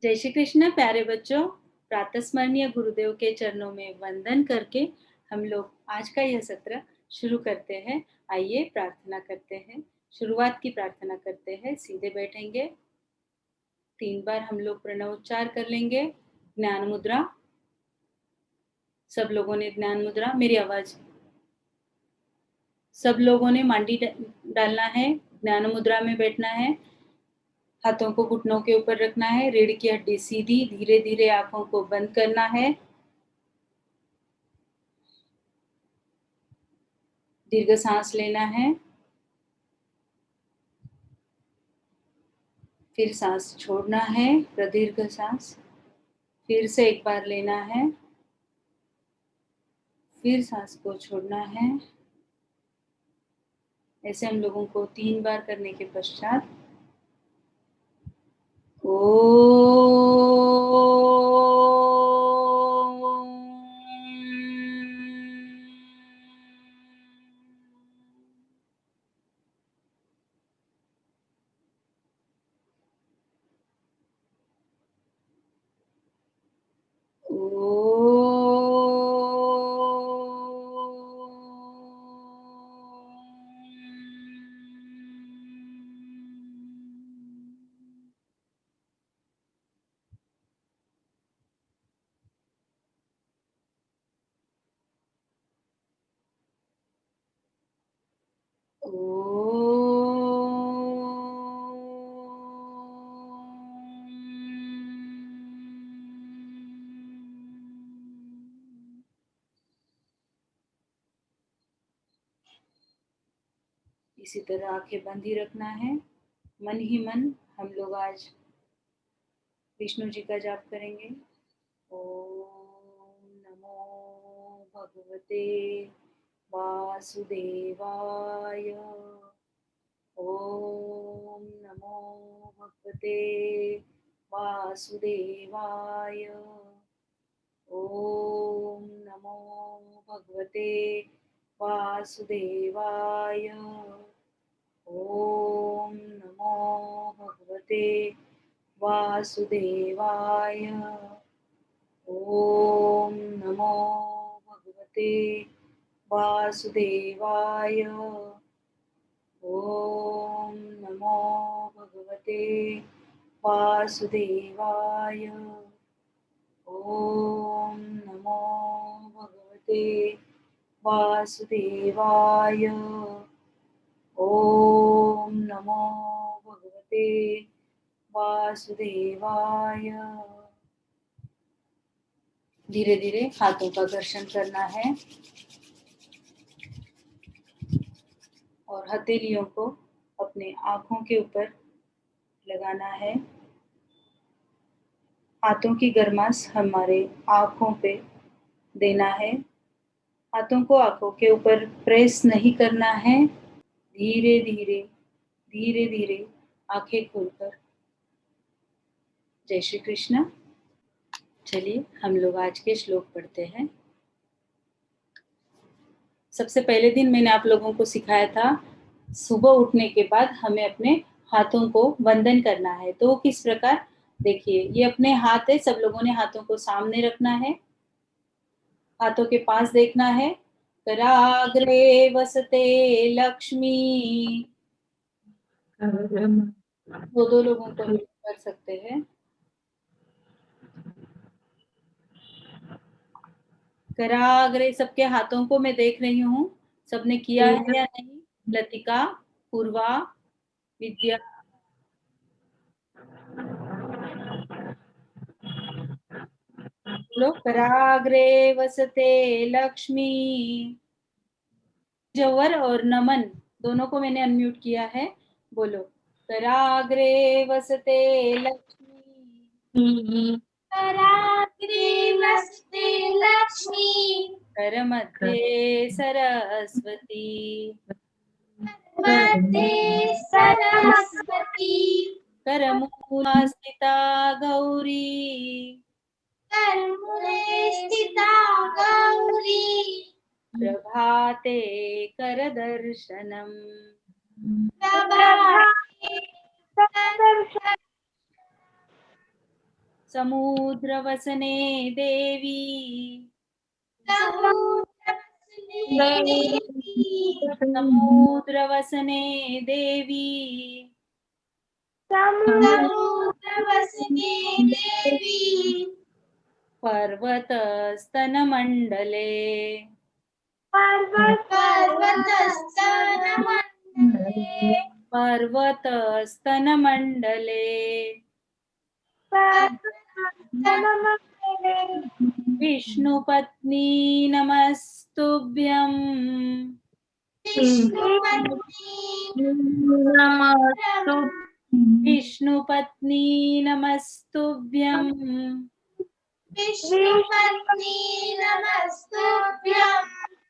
जय श्री कृष्ण प्यारे बच्चों। प्रातः स्मरणीय गुरुदेव के चरणों में वंदन करके हम लोग आज का यह सत्र शुरू करते हैं। आइए प्रार्थना करते हैं। शुरुआत की प्रार्थना करते हैं। सीधे बैठेंगे। 3 बार हम लोग प्रणव उच्चार कर लेंगे। ज्ञान मुद्रा। सब लोगों ने ज्ञान मुद्रा, मेरी आवाज, सब लोगों ने मांडी डालना है, ज्ञान मुद्रा में बैठना है। हाथों को घुटनों के ऊपर रखना है। रीढ़ की हड्डी सीधी, धीरे धीरे आंखों को बंद करना है। दीर्घ सांस लेना है, फिर सांस छोड़ना है, प्रदीर्घ सांस। फिर से एक बार लेना है, फिर सांस को छोड़ना है। ऐसे हम लोगों को 3 बार करने के पश्चात इसी तरह आंखें बंद ही रखना है। मन ही मन हम लोग आज विष्णु जी का जाप करेंगे। ओम नमो भगवते वासुदेवाय। ओम नमो भगवते वासुदेवाय। ओम नमो भगवते वासुदेवाय। ओम नमो भगवते वासुदेवाय। ओम नमो भगवते वासुदेवाय। ओम नमो भगवते वासुदेवाय। ओम नमो भगवते वासुदेवाय। ओम नमो भगवते वासुदेवाय। धीरे धीरे हाथों का घर्षण करना है और हथेलियों को अपने आंखों के ऊपर लगाना है। हाथों की गरमाश हमारे आंखों पे देना है। हाथों को आंखों के ऊपर प्रेस नहीं करना है। धीरे धीरे धीरे धीरे आंखें खोलकर। जय श्री कृष्ण। चलिए हम लोग आज के श्लोक पढ़ते हैं। सबसे पहले दिन मैंने आप लोगों को सिखाया था, सुबह उठने के बाद हमें अपने हाथों को वंदन करना है। तो वो किस प्रकार, देखिए, ये अपने हाथ है, सब लोगों ने हाथों को सामने रखना है, हाथों के पास देखना है। कराग्रे वसते लक्ष्मी। दो लोगों को कर सकते हैं। कराग्रे, सबके हाथों को मैं देख रही हूँ, सबने किया है या नहीं? लतिका, पूर्वा, विद्या, बोलो। कराग्रे वसते लक्ष्मी। जवर और नमन दोनों को मैंने अनम्यूट किया है। बोलो। कराग्रे वसते लक्ष्मी। कराग्रे वसते लक्ष्मी। कर मध्ये सरस्वती। मध्ये सरस्वती। करमूला स्थिता गौरी। करमूले स्थिता गौरी। प्रभाते करदर्शनम्। प्रभाते करदर्शनम्। समुद्रवसने देवी समुद्रवसने देवी समुद्रवसने देवी समुद्रवसने देवी पर्वतस्तनमण्डले पर्वतस्तनमण्डले पर्वतस्तनमण्डले पर्वतस्तनमण्डले विष्णुपत्नी नमस्तुभ्यं विष्णुपत्नी विष्णुपत्नी नमस्तुभ्यं विष्णुपत्नी नमस्तुभ्यं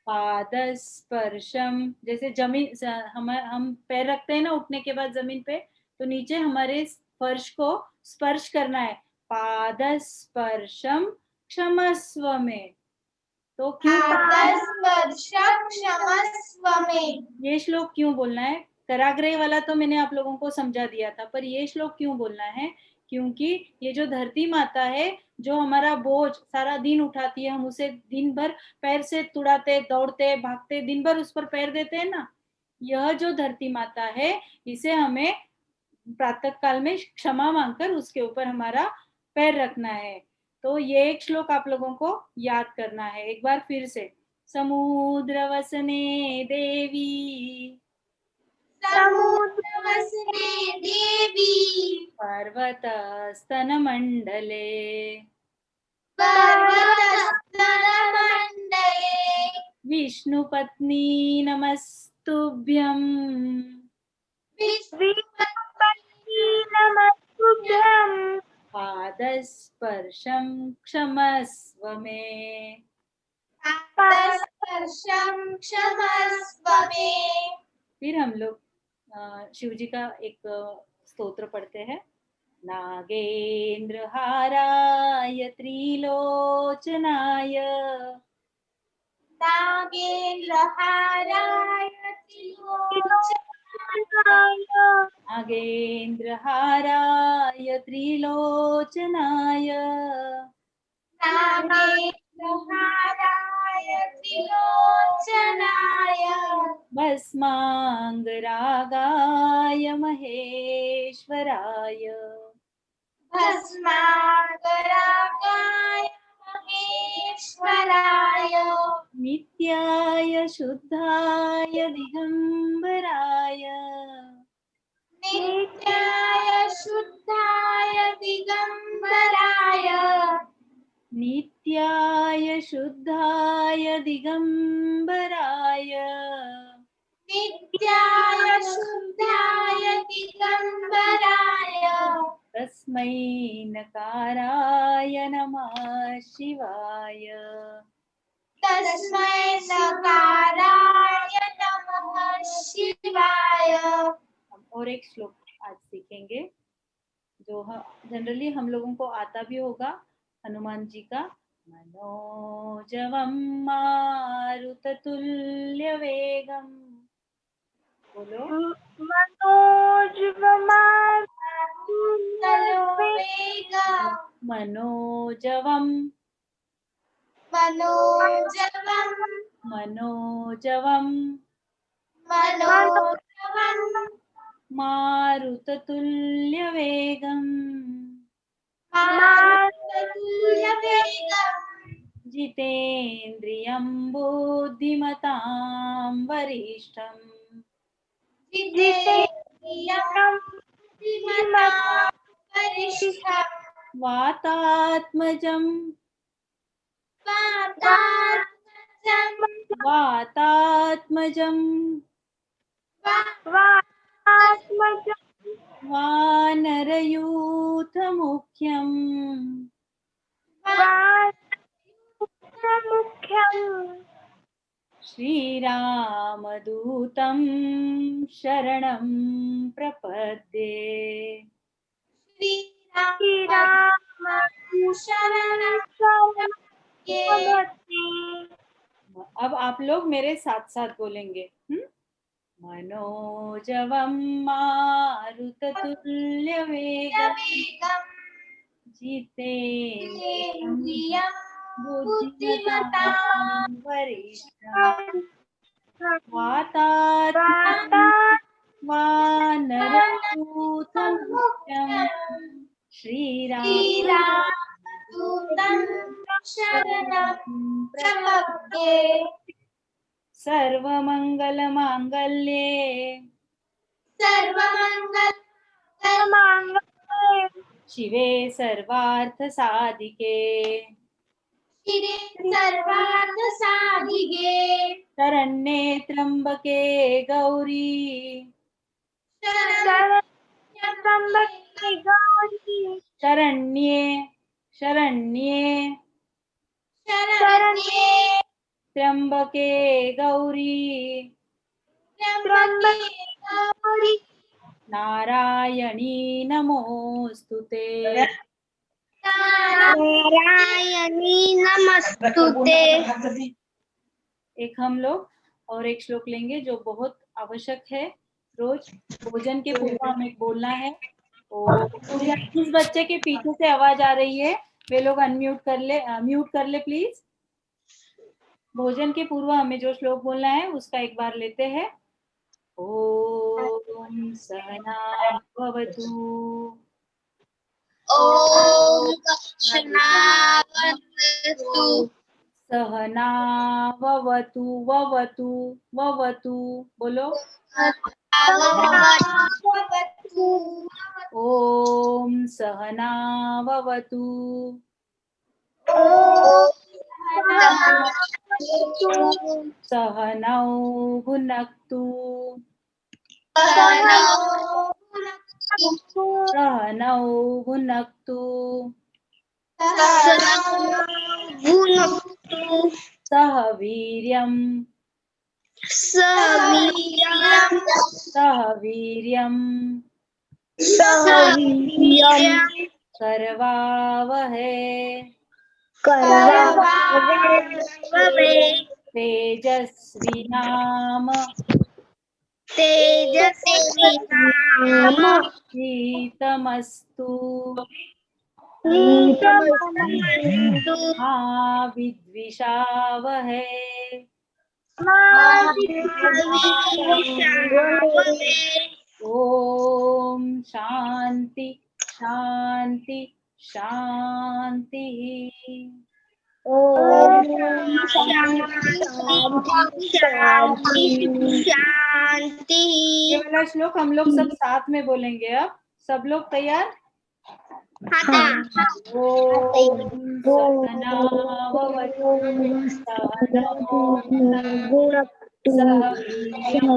पादस्पर्शम, जैसे जमीन हम पैर रखते हैं ना उठने के बाद जमीन पे, तो नीचे हमारे फर्श को स्पर्श करना है। पादस्पर्शम क्षमस्व में। तो क्यों पादस्पर्शं क्षमस्व मे। ये श्लोक क्यों बोलना है? कराग्रह वाला तो मैंने आप लोगों को समझा दिया था, पर ये श्लोक क्यों बोलना है? क्योंकि ये जो धरती माता है, जो हमारा बोझ सारा दिन उठाती है, हम उसे दिन भर पैर से तुड़ाते, दौड़ते, भागते, दिन भर उस पर पैर देते हैं ना, यह जो धरती माता है, इसे हमें प्रातः काल में क्षमा मांगकर उसके ऊपर हमारा पैर रखना है। तो ये एक श्लोक आप लोगों को याद करना है। एक बार फिर से, समुद्रवसने देवी समुद्रवसने देवी पर्वतस्तनमण्डले पर्वतस्तनमण्डले विष्णुपत्नी नमस्तुभ्यं विष्णुपत्नी नमस्तुभ्यं पादस्पर्शं क्षमस्व मे। पादस्पर्शं क्षमस्व मे। फिर हम लोग शिव जी का एक स्तोत्र पढ़ते हैं। नागेंद्र हाराय त्रिलोचनाय नागेन्द्रहाराय त्रिलोचनाय नागेंद्र हाराय त्रिलोचनाय नागेन्द्रहाराय त्रिलोचनाय भस्मांगरागाय महेश्वराय भस्मांगरागाय महेश्वराय नित्याय शुद्धाय दिगंबराय नित्याय शुद्धाय दिगंबराय नित्याय शुद्धाय दिगंबराय नित्याय शुद्धाय दिगंबराय तस्मै नकाराय नमः शिवाय। तस्मै नकाराय नमः शिवाय। हम और एक श्लोक आज सीखेंगे जो जनरली हम लोगों को आता भी होगा, हनुमान जी का। मनोजवं मारुततुल्य वेगम, बोलो। मनोजवं मनोजवं मनोजवं मनोजवं मारुततुल्य वेगम मारुततुल्यवेगं जितेन्द्रियं बुद्धिमतां वरिष्ठम् जितेन्द्रियं बुद्धिमतां वरिष्ठं वातात्मजं वातात्मजं वातात्मजं वानरयूथमुख्यम् श्रीरामदूतं शरणं प्रपद्ये। श्रीराम शरणं अब आप लोग मेरे साथ साथ बोलेंगे। मनोजवं मारुततुल्य वेगं जितेन्द्रियं बुद्धिमतां बुद्धिमतां वरिष्ठम् वातात्मनं वानरयूथं मुख्यम् श्रीरामदूतं शरणं प्रपद्ये सर्वमङ्गलमाङ्गल्ये सर्वमङ्गलमाङ्गल्ये शिवे सर्वार्थसाधिके शिरे सर्वार्थसाधिके शरण्ये त्र्यम्बके गौरी शरण्ये गौरी शरण्ये शरण्ये शरण्ये त्र्यम्बके गौरी त्र्यम्बके गौरी नारायणी नमोस्तुते। नारायणी नमस्तुते। एक हम लोग और एक श्लोक लेंगे जो बहुत आवश्यक है, रोज भोजन के पूर्व हमें बोलना है। जिस बच्चे के पीछे से आवाज आ रही है वे लोग अनम्यूट कर ले, म्यूट कर ले प्लीज। भोजन के पूर्व हमें जो श्लोक बोलना है उसका एक बार लेते हैं। ओम सहना भवतु ओम सहनावतु सहना ववतु ववतु ववतु बोलो। सहनावतु ओम सहना ववतु सहनौ भुनक्तु सहनौ भुनक्तु सह वीर्यं सह वीर्यं करवावहै तेजस्विनाम शीतमस्तु मा विद्विषावहै ओम शांति शांति शांति। शांति। ये वाला श्लोक हम लोग सब साथ में बोलेंगे। अब सब लोग तैयार? ओम सहनाववतु सहनौ भुनक्तु सह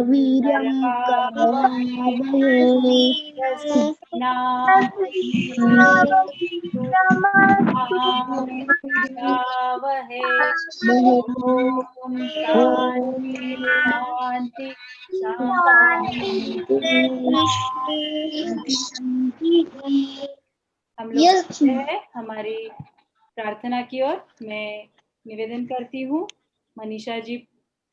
वीर्यं करवावहै तेजस्विनावधीतमस्तु मा विद्विषावहै। ओम शांति शांति शांति। हम लोग चलते हैं हमारी प्रार्थना की ओर। मैं निवेदन करती हूँ मनीषा जी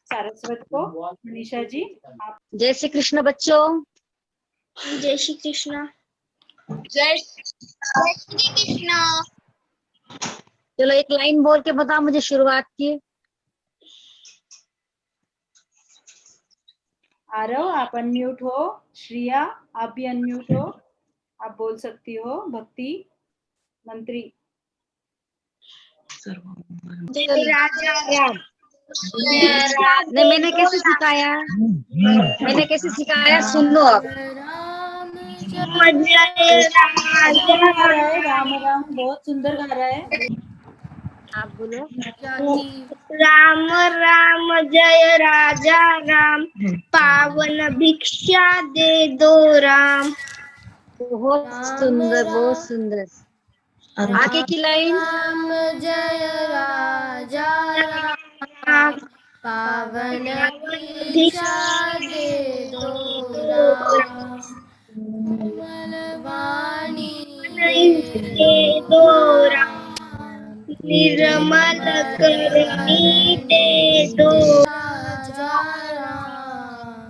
सारस्वत को। मनीषा जी आप। जय श्री कृष्ण बच्चों। जय श्री कृष्ण। जय श्री कृष्ण। चलो एक लाइन बोल के बताओ मुझे शुरुआत की। आरव आप अनम्यूट हो। श्रिया आप भी अनम्यूट हो, आप बोल सकती हो। भक्ति मंत्री। जय राजा राम। नहीं मैंने कैसे सिखाया, मैंने कैसे सिखाया सुन लो अब। राम राम बहुत सुंदर गा रहा है। आप बोलो। राम राम जय राजा राम, पावन भिक्षा दे दो राम। बहुत सुंदर, बहुत सुंदर। आगे की लाइन। राम जय राजा राम, पावन भिक्षा दे दो राम, निर्मल वाणी दे दो राम, निर्मल करनी दे दो राजा राम,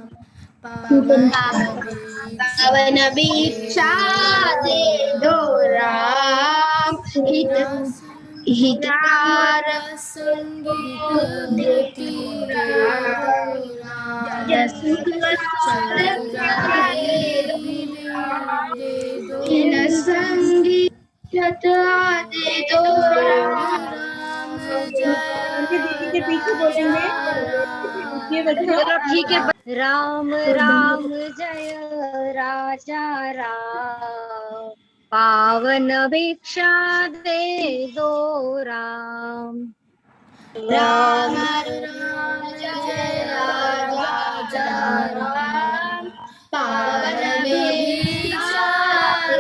पावन भिक्षा दे दो राम। हितकार संगीत धृति दे दो राम, चतुराई भी दे दो संगीत दे दो राम, जय राजा राम। चलो ठीक है। राम राम जय राजा राम, पावन भिक्षा दे दो राम। राम राम जय राजा राम, पावन भिक्षा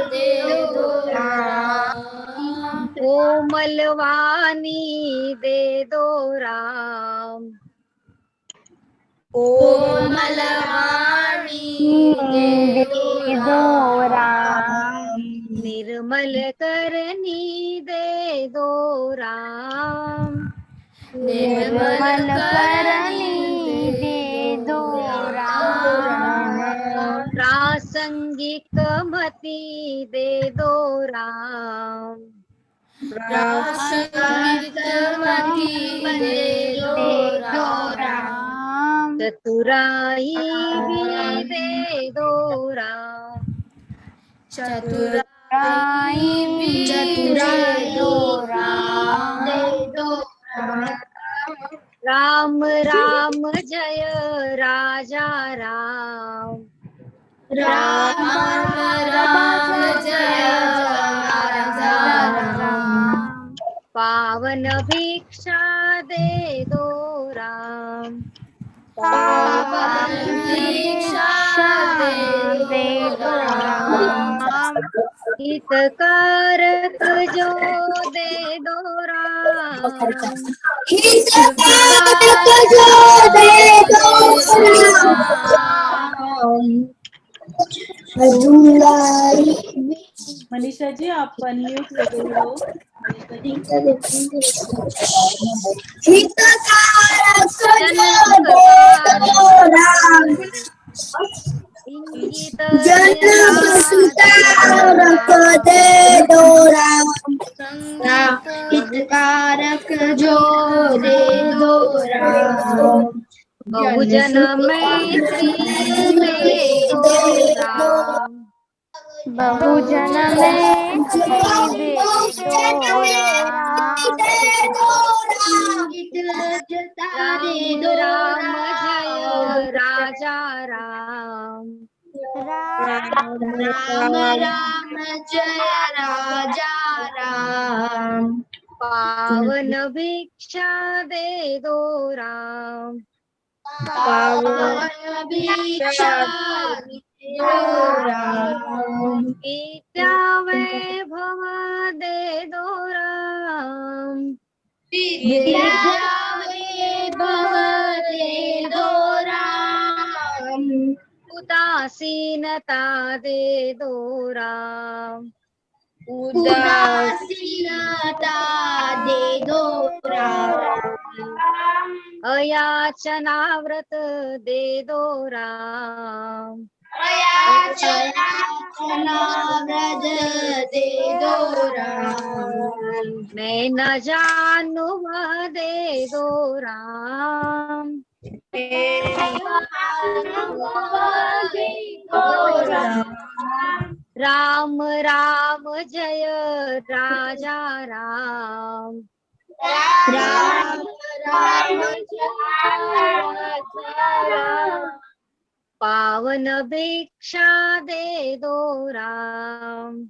दे दो राम। कोमल वाणी दे दो राम, कोमल वाणी दे दो राम। निर्मल करनी दे दो राम, निर्मल करनी दे दो राम। प्रासंगिक मति दे दो राम, प्रासंगिक मति दे दो राम, चतुराई भी दे दो राम, चतुराई भी दे दो राम। राम राम जय राजा राम, राम राम जय राजा राम, पावन भिक्षा दे दो राम, पावन भिक्षा दे दो राम। हितकारक जो दे दो राम, हितकारक जो दे दो राम। मनीषा जी आप अनम्यूट हो गई हो। मनीषा जी हितकारक जनक जो दे दो राम। कारक इंगित जनक सुतारक दे दो राम। संगीत हितकारक जो दे दो राम। बहुजन मैत्री दे दो राम, बहुजन में दे दो राम। राम राम जय राजा राम, राम राम जय राजा राम, पावन भिक्षा दे दो राम, पावन भिक्षा दे दो राम। विद्या वैभव दे दो राम, विद्या वैभव दे दो राम। उदासीनता दे दो राम, उदासीनता दे दो राम। अयाचना व्रत दे दो राम, याचना व्रत दे दो राम। मैं न जानू वह दे दो राम, राम राम जय राजा राम, राम राम जय राम। पावन भिक्षा दे दो राम,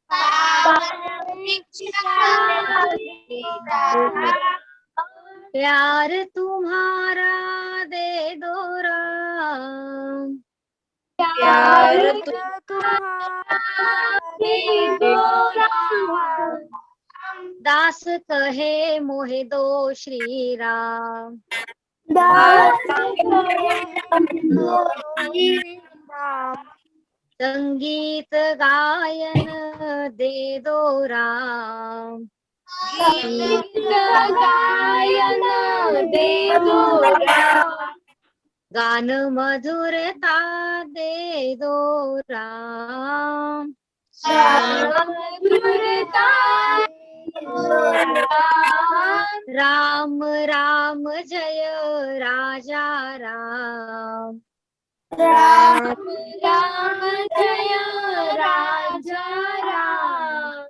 पावन भिक्षा दे दो राम। प्यार तुम्हारा दे दो राम, प्यार तुम्हारा दे दो राम। दास कहे मोहे दो श्री राम, दास संगीत गायन दे दो राम, गीत गायन दे दो राम। गान मधुरता दे दो राम, मधुरता राम राम जय राजा राम। राम राम जय राजा राम।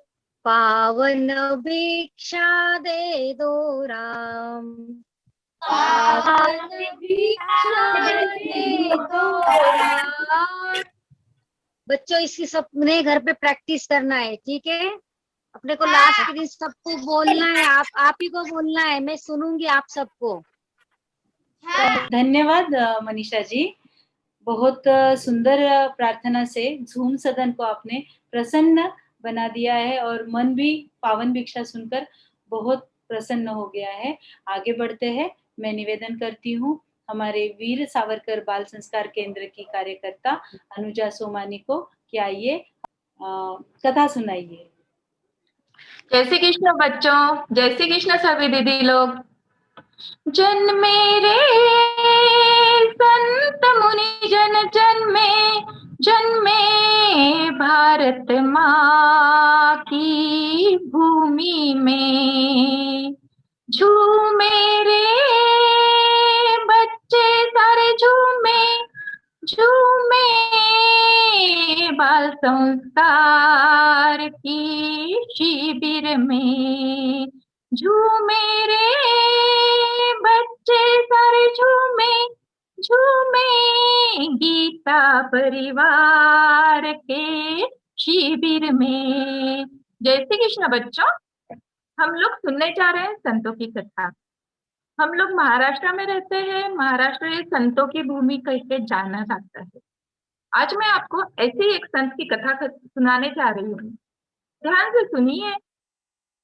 पावन भिक्षा दे दो राम। पावन भिक्षा दे दो राम। बच्चों इसकी सबने घर पे प्रैक्टिस करना है, ठीक है। अपने को लास्ट के दिन सबको बोलना है, आप ही को बोलना है, मैं सुनूंगी आप सबको। धन्यवाद मनीषा जी। बहुत सुंदर प्रार्थना से झूम सदन को आपने प्रसन्न बना दिया है और मन भी पावन भिक्षा सुनकर बहुत प्रसन्न हो गया है। आगे बढ़ते हैं। मैं निवेदन करती हूँ हमारे वीर सावरकर बाल संस्कार केंद्र की कार्यकर्ता अनुजा सोमानी को कि आइए कथा सुनाइए। जय श्री कृष्ण बच्चों, जय श्री कृष्ण सभी दीदी लोग। जन्मे रे संत मुनि जन, जन्मे भारत माँ की भूमि में। झूमे रे बच्चे सारे झूमे, झूमे बाल संस्कार की शिविर में। झूमे रे बच्चे सारे झूमे, झूमे गीता परिवार के शिविर में। जय श्री कृष्ण बच्चों, हम लोग सुनने जा रहे हैं संतों की कथा। हम लोग महाराष्ट्र में रहते हैं। महाराष्ट्र एक संतों की भूमि कह के जाना जाता है। आज मैं आपको ऐसी एक संत की कथा सुनाने जा रही हूँ। ध्यान से सुनिए।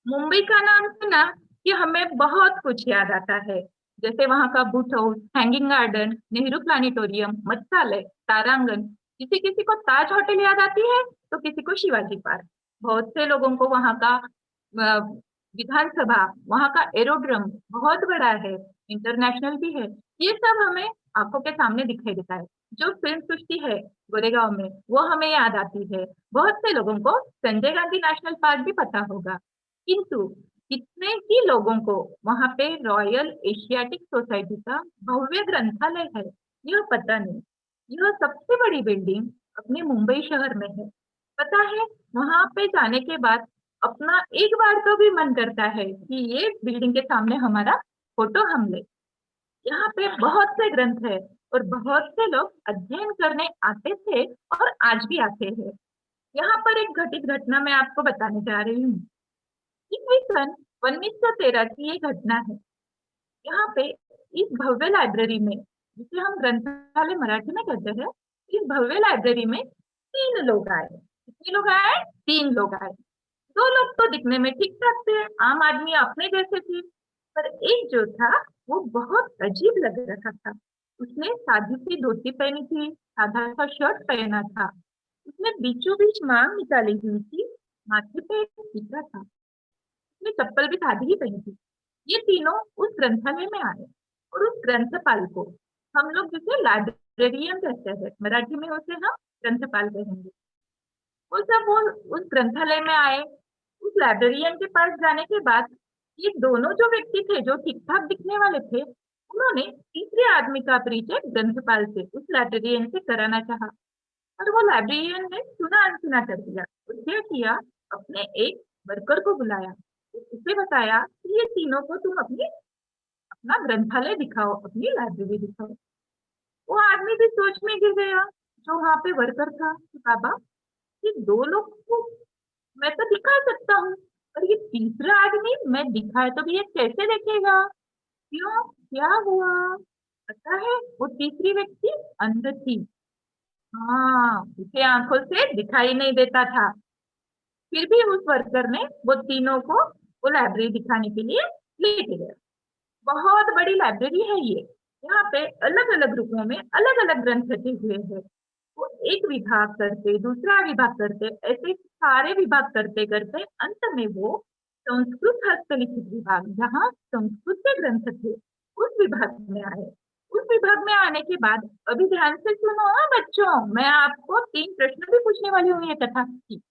मुंबई का नाम सुना कि हमें बहुत कुछ याद आता है, जैसे वहाँ का boat house, hanging garden, Nehru planetarium, मत्स्यालय, तारांगण। किसी किसी को ताज होटल याद आती है तो किसी को शिवाजी पार्क। बहुत से लोगों को वहाँ का विधानसभा, वहाँ का एरोड्रम बहुत बड़ा है, इंटरनेशनल भी है। ये सब हमें आंखों के सामने दिखाई देता है। जो फिल्म सृष्टि है गोरेगांव में, वो हमें याद आती है। बहुत से लोगों को संजय गांधी नेशनल पार्क भी पता होगा, किंतु कितने ही लोगों को वहां पे रॉयल एशियाटिक सोसाइटी का भव्य ग्रंथालय है यह पता नहीं। यह सबसे बड़ी बिल्डिंग अपने मुंबई शहर में है। पता है, वहां पे जाने के बाद अपना एक बार तो भी मन करता है कि ये बिल्डिंग के सामने हमारा फोटो हम ले। यहाँ पे बहुत से ग्रंथ है और बहुत से लोग अध्ययन करने आते थे और आज भी आते हैं। यहाँ पर एक घटित घटना मैं आपको बताने जा रही हूँ। ये सन 1913 की ये घटना है। यहाँ पे इस भव्य लाइब्रेरी में, जिसे हम ग्रंथालय मराठी में कहते हैं, इस भव्य लाइब्रेरी में 3 लोग आए। कितने लोग आए? 3 लोग आए। 2 लोग तो दिखने में ठीक ठाक थे, आम आदमी अपने जैसे थे, पर एक जो था वो बहुत अजीब लग रहा था। उसने सादी सी धोती पहनी थी, सादा सा शर्ट पहना था, उसने बीचों बीच मांग निकाली हुई थी, माथे पे एक टीका था, उसने चप्पल भी सादी ही पहनी थी। ये तीनों उस ग्रंथालय में आए और उस ग्रंथपाल को, हम लोग जिसे लाइब्रेरियन कहते हैं, मराठी में उसे हम ग्रंथपाल कहेंगे, वो उस ग्रंथालय में आए। उस लाइब्रेरियन के पास जाने के बाद ये दोनों जो व्यक्ति थे जो ठीक ठाक दिखने वाले थे, उन्होंने तीसरे आदमी का परिचय ग्रंथपाल से, उस लाइब्रेरियन से कराना चाहा, और वो लाइब्रेरियन ने सुना अनसुना कर दिया। उसने किया, अपने एक वर्कर को बुलाया, उसे बताया कि ये तीनों को तुम अपना ग्रंथालय दिखाओ, अपनी लाइब्रेरी दिखाओ। वो आदमी भी सोच में गिर गया जो वहां पे वर्कर था कि बाबा, ये 2 लोग को मैं तो दिखा सकता हूँ, पर ये तीसरा आदमी मैं दिखाए तो भी ये कैसे देखेगा? क्यों, क्या हुआ? पता है, वो तीसरी व्यक्ति अंध थी। हाँ, उसे आंखों से दिखाई नहीं देता था। फिर भी उस वर्कर ने वो तीनों को वो लाइब्रेरी दिखाने के लिए लेके गया। बहुत बड़ी लाइब्रेरी है ये। यहाँ पे अलग अलग रूपों में अलग अलग ग्रंथ रखे हुए हैं। वो एक विभाग करते, दूसरा विभाग करते, ऐसे सारे विभाग करते करते अंत में वो संस्कृत हस्तलिखित विभाग, जहाँ संस्कृत के ग्रंथ थे, उस विभाग में आए। उस विभाग में आने के बाद, अभी ध्यान से सुनो बच्चों, मैं आपको 3 प्रश्न भी पूछने वाली हूँ ये कथा की।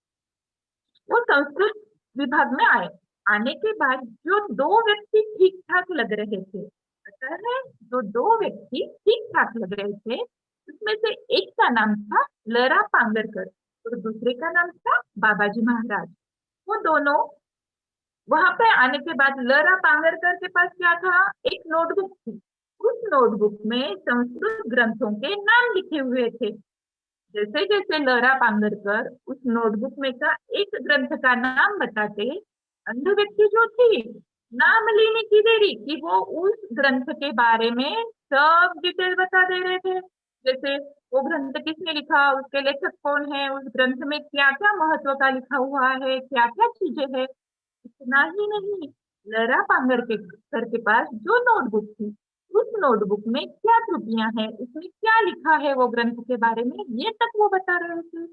वो संस्कृत विभाग में आए आने के बाद जो दो व्यक्ति ठीक ठाक लग रहे थे, पता है, जो दो व्यक्ति ठीक ठाक लग रहे थे, उसमें से एक का नाम था लरा पांगरकर और दूसरे का नाम था बाबाजी महाराज। वो दोनों वहां पे आने के बाद लरा पांगरकर के पास क्या था, एक नोटबुक थी। उस नोटबुक में संस्कृत ग्रंथों के नाम लिखे हुए थे। जैसे जैसे लरा पांगरकर उस नोटबुक में का एक ग्रंथ का नाम बताते, अंध व्यक्ति जो थी, नाम लेने की देरी कि वो उस ग्रंथ के बारे में सब डिटेल बता दे रहे थे। जैसे वो ग्रंथ किसने लिखा, उसके लेखक कौन है, उस ग्रंथ में क्या क्या महत्व का लिखा हुआ है, क्या क्या चीजें है। इतना ही नहीं, लरा पांगरकर के पास जो नोटबुक थी, उस नोटबुक में क्या त्रुटियां हैं, उसमें क्या लिखा है वो ग्रंथ के बारे में, ये तक वो बता रहे थे।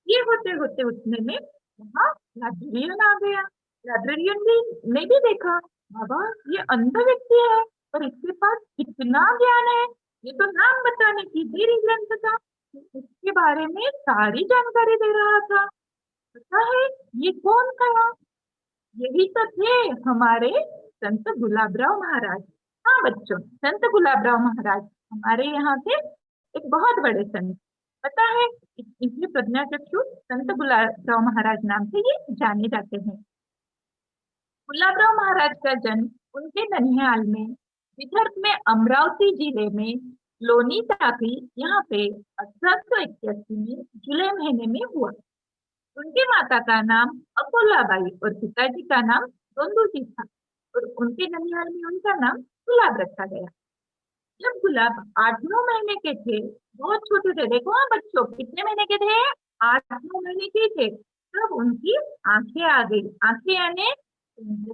ये होते होते उतने में वहाँ लाइब्रेरियन आ गया। लाइब्रेरियन ने भी देखा, बाबा ये अंध व्यक्ति है और इसके पास कितना ज्ञान है, ये तो नाम बताने की देरी ग्रंथ था, उसके बारे में सारी जानकारी दे रहा था। पता है ये कौन था? यही तो थे हमारे संत गुलाबराव महाराज। हाँ बच्चों, संत गुलाबराव महाराज हमारे यहाँ के एक बहुत बड़े संत। पता है, इसलिए प्रज्ञाचक्षु संत गुलाबराव महाराज नाम से ये जाने जाते हैं। गुलाबराव महाराज का जन्म उनके ननिहाल में, विदर्भ में अमरावती जिले में लोनी टाकरी यहाँ पे 1881 में जुलाई महीने में हुआ। उनके माता का नाम अकोलाबाई और पिताजी का नाम दोंदूजी था और उनके ननिहाल में उनका नाम गुलाब रखा गया। जब गुलाब 8-9 महीने के थे, बहुत छोटे थे, देखो हाँ बच्चों कितने महीने के थे, 8-9 महीने के थे, तब उनकी आंखें आ गई। आंखें यानी हम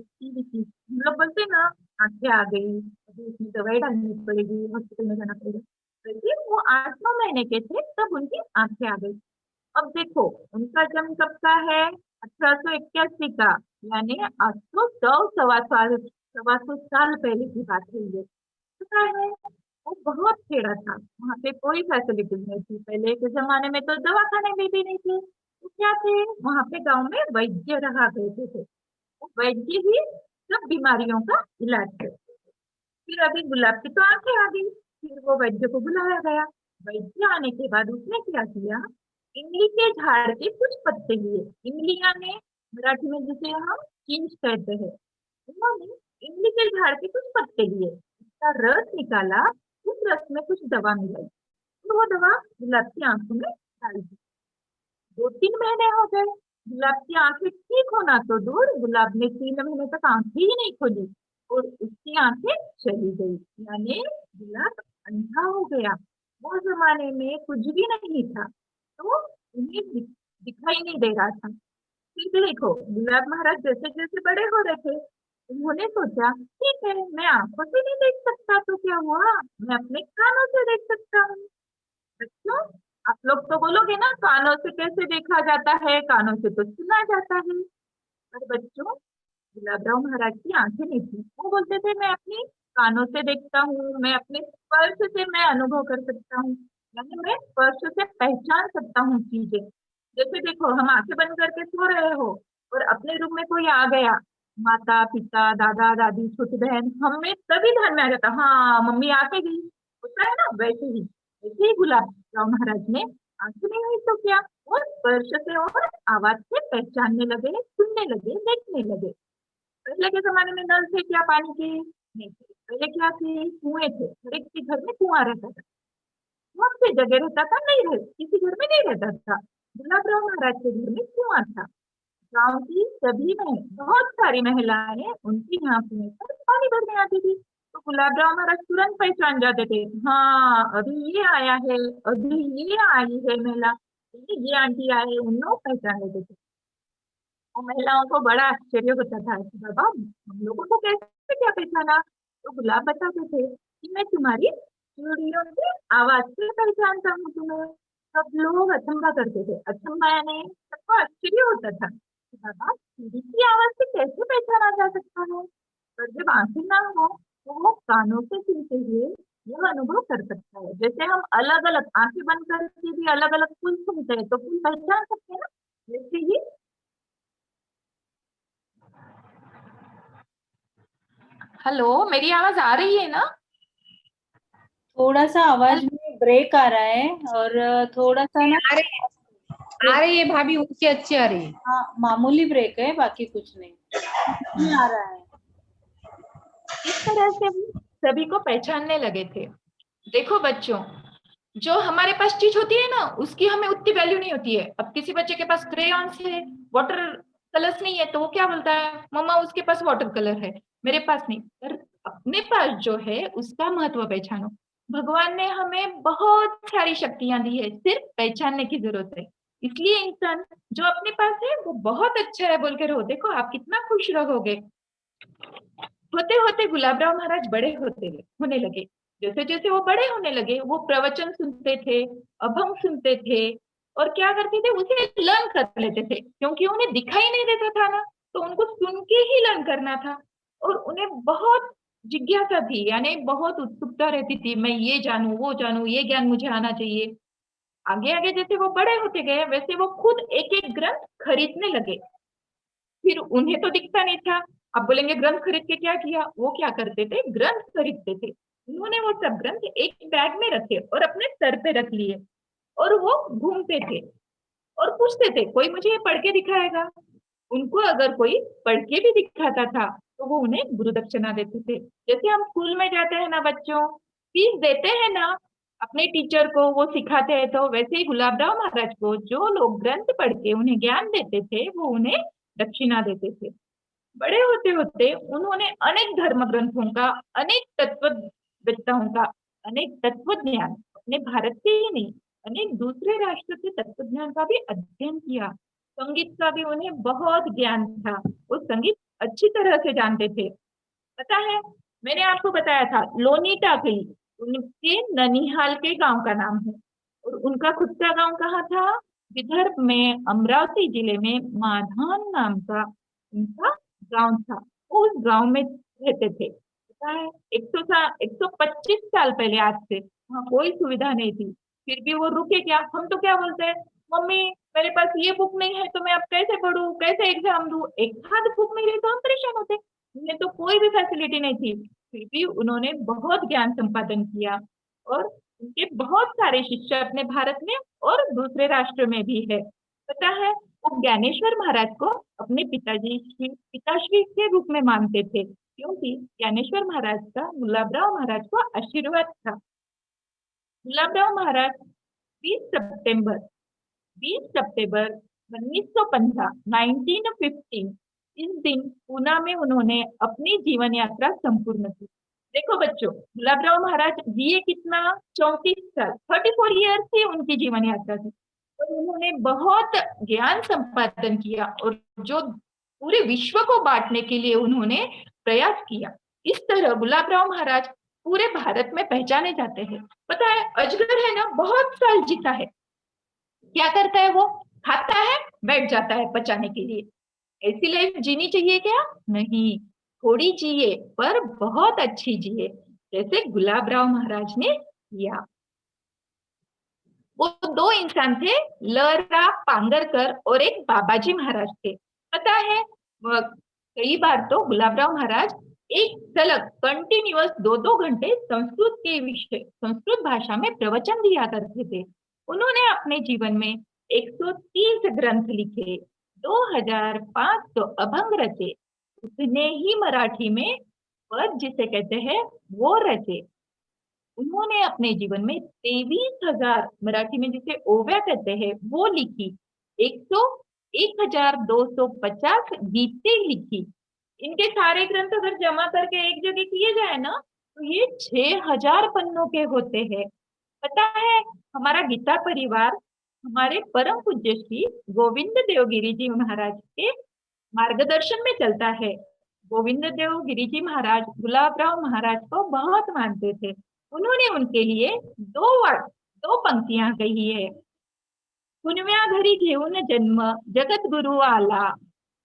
लोग बोलते ना आंखें आ गई, अभी उसमें दवाई डालनी पड़ेगी, हॉस्पिटल में जाना पड़ेगा, वैसे वो 8-9 महीने के थे तब उनकी आंखें आ गई। अब देखो उनका जन्म कब का है, 1881 का, यानी आज तो 100-125 साल पहले की बात है ये। पता है वो बहुत खेड़ा था, वहाँ पे कोई फैसिलिटी नहीं थी। पहले के जमाने में तो दवाखाने भी नहीं थे, तो क्या थे, वहाँ पे गांव में वैद्य रहा करते थे, वो वैद्य ही सब बीमारियों का इलाज करते थे। फिर अभी गुलाब की तो आंखें आ गई, फिर वो वैद्य को बुलाया गया। वैद्य आने के बाद उसने क्या किया, इमली के झाड़ के कुछ पत्ते लिए, इमली यानी मराठी में जिसे हम चिंच कहते हैं, उन्होंने इमली के झाड़ के कुछ पत्ते लिए, उसका रस निकाला, उस रस में कुछ दवा मिलाई, तो वो दवा गुलाब की आंखों में डाल दी। 2-3 महीने हो गए, गुलाब की आंखें ठीक होना तो दूर, गुलाब ने 3 महीने तक आंखें ही नहीं खोली और उसकी आंखें चली गई, यानी गुलाब अंधा हो गया। वो जमाने में कुछ भी नहीं था, तो उन्हें दिखाई नहीं दे रहा था। फिर देखो गुलाब महाराज जैसे जैसे बड़े हो रहे थे, उन्होंने सोचा ठीक है, मैं आंखों से नहीं देख सकता तो क्या हुआ, मैं अपने कानों से देख सकता हूँ। बच्चों आप लोग तो बोलोगे ना कानों से कैसे देखा जाता है, कानों से तो सुना जाता है। पर बच्चों गुलाबराव महाराज की आंखें नहीं थी, वो बोलते थे मैं अपनी कानों से देखता हूँ, मैं अपने स्पर्श से मैं अनुभव कर सकता हूँ, यानी मैं स्पर्श से पहचान सकता हूँ चीजें। जैसे देखो हम आंखें बंद करके सो रहे हो और अपने रूम में कोई आ गया, माता पिता दादा दादी छोटी बहन, हमें तभी ध्यान में आ जाता हाँ मम्मी आके गई, होता है ना, वैसे ही गुलाबराव महाराज ने आंखें नहीं हुई तो क्या, वो स्पर्श से और आवाज से पहचानने लगे, सुनने लगे, देखने लगे। पहले के जमाने में नल थे क्या पानी के, नहीं थे। पहले क्या थे, कुएं थे, हर एक के घर में कुआं रहता था, बहुत से जगह रहता था, नहीं रह किसी घर में नहीं रहता था। गुलाबराव महाराज के घर में कुआं था, गांव की सभी में बहुत सारी महिलाएं उनके यहाँ कुएं पर पानी भरने आती थी, तो गुलाबराव महाराज तुरंत पहचान जाते थे, हाँ अभी ये आया है, अभी ये आई है महिला, ये आंटी आए, उन लोग पहचान लेते थे। और महिलाओं को बड़ा आश्चर्य होता था कि बाबा हम लोगों को कैसे क्या पहचाना, तो गुलाब बताते थे कि मैं तुम्हारी चूड़ियों की आवाज से पहचानता हूँ तुम्हें। सब लोग अचंभा करते थे, अचंभा यानी सबको आश्चर्य होता था कि बाबा चूड़ी की आवाज से कैसे पहचाना जा सकता है। पर जब आंखें ना हो तो वो कानों से सुनते हुए यह अनुभव कर सकता है। जैसे हम अलग अलग आंखें बंद करके भी अलग अलग फूल सुनते हैं तो फूल पहचान सकते हैं ना, वैसे ही हेलो, मेरी आवाज आ रही है ना? थोड़ा सा आवाज में ब्रेक आ रहा है और थोड़ा सा ना आ रही है भाभी, उससे अच्छी आ रही है। हाँ, मामूली ब्रेक है, बाकी कुछ नहीं आ रहा है। इस तरह से हम सभी को पहचानने लगे थे। देखो बच्चों, जो हमारे पास चीज होती है ना, उसकी हमें उतनी वैल्यू नहीं होती है। अब किसी बच्चे के पास क्रेयॉन्स है, वाटर कलर्स नहीं है, तो वो क्या बोलता है, मम्मा उसके पास वाटर कलर है, मेरे पास नहीं। पर अपने पास जो है उसका महत्व पहचानो। भगवान ने हमें बहुत सारी शक्तियां दी है, सिर्फ पहचानने की जरूरत है। इसलिए इंसान जो अपने पास है वो बहुत अच्छा है बोल के रहो। देखो आप कितना खुश रहोगे। होते होते गुलाबराव महाराज बड़े होने लगे। जैसे जैसे वो बड़े होने लगे, वो प्रवचन सुनते थे, अभंग सुनते थे, और क्या करते थे, उसे लर्न कर लेते थे, क्योंकि उन्हें दिखाई नहीं देता था ना, तो उनको सुन के ही लर्न करना था। और उन्हें बहुत जिज्ञासा थी, यानी बहुत उत्सुकता रहती थी, मैं ये जानूं, वो जानूं, ये ज्ञान मुझे आना चाहिए। आगे आगे जैसे वो बड़े होते गए, वैसे वो खुद एक एक ग्रंथ खरीदने लगे। फिर उन्हें तो दिखता नहीं था। आप बोलेंगे ग्रंथ खरीद के क्या किया? वो क्या करते थे, ग्रंथ खरीदते थे। उन्होंने वो सब ग्रंथ एक बैग में रखे और अपने सर पे रख लिए, और वो घूमते थे और पूछते थे कोई मुझे ये पढ़ के दिखाएगा। उनको अगर कोई पढ़ के भी दिखाता था तो वो उन्हें गुरु दक्षिणा देते थे। जैसे हम स्कूल में जाते हैं ना बच्चों, फीस देते हैं ना अपने टीचर को, वो सिखाते हैं, तो वैसे ही गुलाबराव महाराज को जो लोग ग्रंथ पढ़ के उन्हें ज्ञान देते थे वो उन्हें दक्षिणा देते थे। बड़े होते होते उन्होंने अनेक धर्म ग्रंथों का, अनेक तत्ववेत्ताओं का, अनेक तत्व ज्ञान अपने भारत के ही नहीं, अनेक दूसरे राष्ट्र के तत्व ज्ञान का भी अध्ययन किया। संगीत का भी उन्हें बहुत ज्ञान था, वो संगीत अच्छी तरह से जानते थे। पता है, मैंने आपको बताया था लोनी टाकली उनके ननिहाल के गांव का नाम है, और उनका खुद का गांव कहाँ था? विदर्भ में अमरावती जिले में माधान नाम का उनका गांव था। वो उस गांव में रहते थे। पता है, 125 साल पहले आज से वहाँ कोई सुविधा नहीं थी, फिर भी वो रुके क्या? हम तो क्या बोलते हैं, मम्मी मेरे पास ये बुक नहीं है तो मैं अब कैसे पढ़ूं, कैसे एग्जाम दूं, एक आध बुक नहीं रही तो हम परेशान होते। उन्हें तो कोई भी फैसिलिटी नहीं थी, फिर भी उन्होंने बहुत ज्ञान संपादन किया, और उनके बहुत सारे शिष्य अपने भारत में और दूसरे राष्ट्र में भी है। पता है, वो ज्ञानेश्वर महाराज को अपने पिताश्री के रूप में मानते थे, क्योंकि ज्ञानेश्वर महाराज का गुलाबराव महाराज को आशीर्वाद था। गुलाबराव महाराज 20 सितंबर 1915 1915 इस दिन पूना में उन्होंने अपनी जीवन यात्रा संपूर्ण की। देखो बच्चों, गुलाबराव महाराज जिए कितना? 34 साल, 34 ईयर्स ही उनकी जीवन यात्रा थी, और उन्होंने बहुत ज्ञान संपादन किया, और जो पूरे विश्व को बांटने के लिए उन्होंने प्रयास किया। इस तरह गुलाबराव महाराज पूरे भारत में पहचाने जाते हैं। पता है, अजगर है ना, बहुत साल जीता है। क्या करता है वो? खाता है, बैठ जाता है पचाने के लिए। ऐसी लाइफ जीनी चाहिए क्या? नहीं, थोड़ी जिए पर बहुत अच्छी जिए, जैसे गुलाबराव महाराज ने किया। वो दो इंसान थे, लरा पांगरकर और एक बाबाजी महाराज थे। पता है, कई बार तो गुलाबराव महाराज एक सलग कंटिन्यूअस 2-2 घंटे संस्कृत भाषा में प्रवचन दिया करते थे। उन्होंने अपने जीवन में 130 ग्रंथ लिखे, 2500 अभंग रचे, उतने ही मराठी में पद जिसे कहते हैं वो रचे। उन्होंने अपने जीवन में 23,000, मराठी में जिसे ओव्या कहते हैं, वो लिखी। 1250 गीतें लिखी। इनके सारे ग्रंथ अगर जमा करके एक जगह किए जाए ना, तो ये 6000 पन्नों के होते हैं। पता है, हमारा गीता परिवार हमारे परम पूज्य श्री गोविंद देव गिरी जी महाराज के मार्गदर्शन में चलता है। गोविंद देव गिरी जी महाराज गुलाबराव महाराज को बहुत मानते थे। उन्होंने उनके लिए दो पंक्तियां कही है। पुनव्या घरी घेऊन जन्म जगत गुरु आला,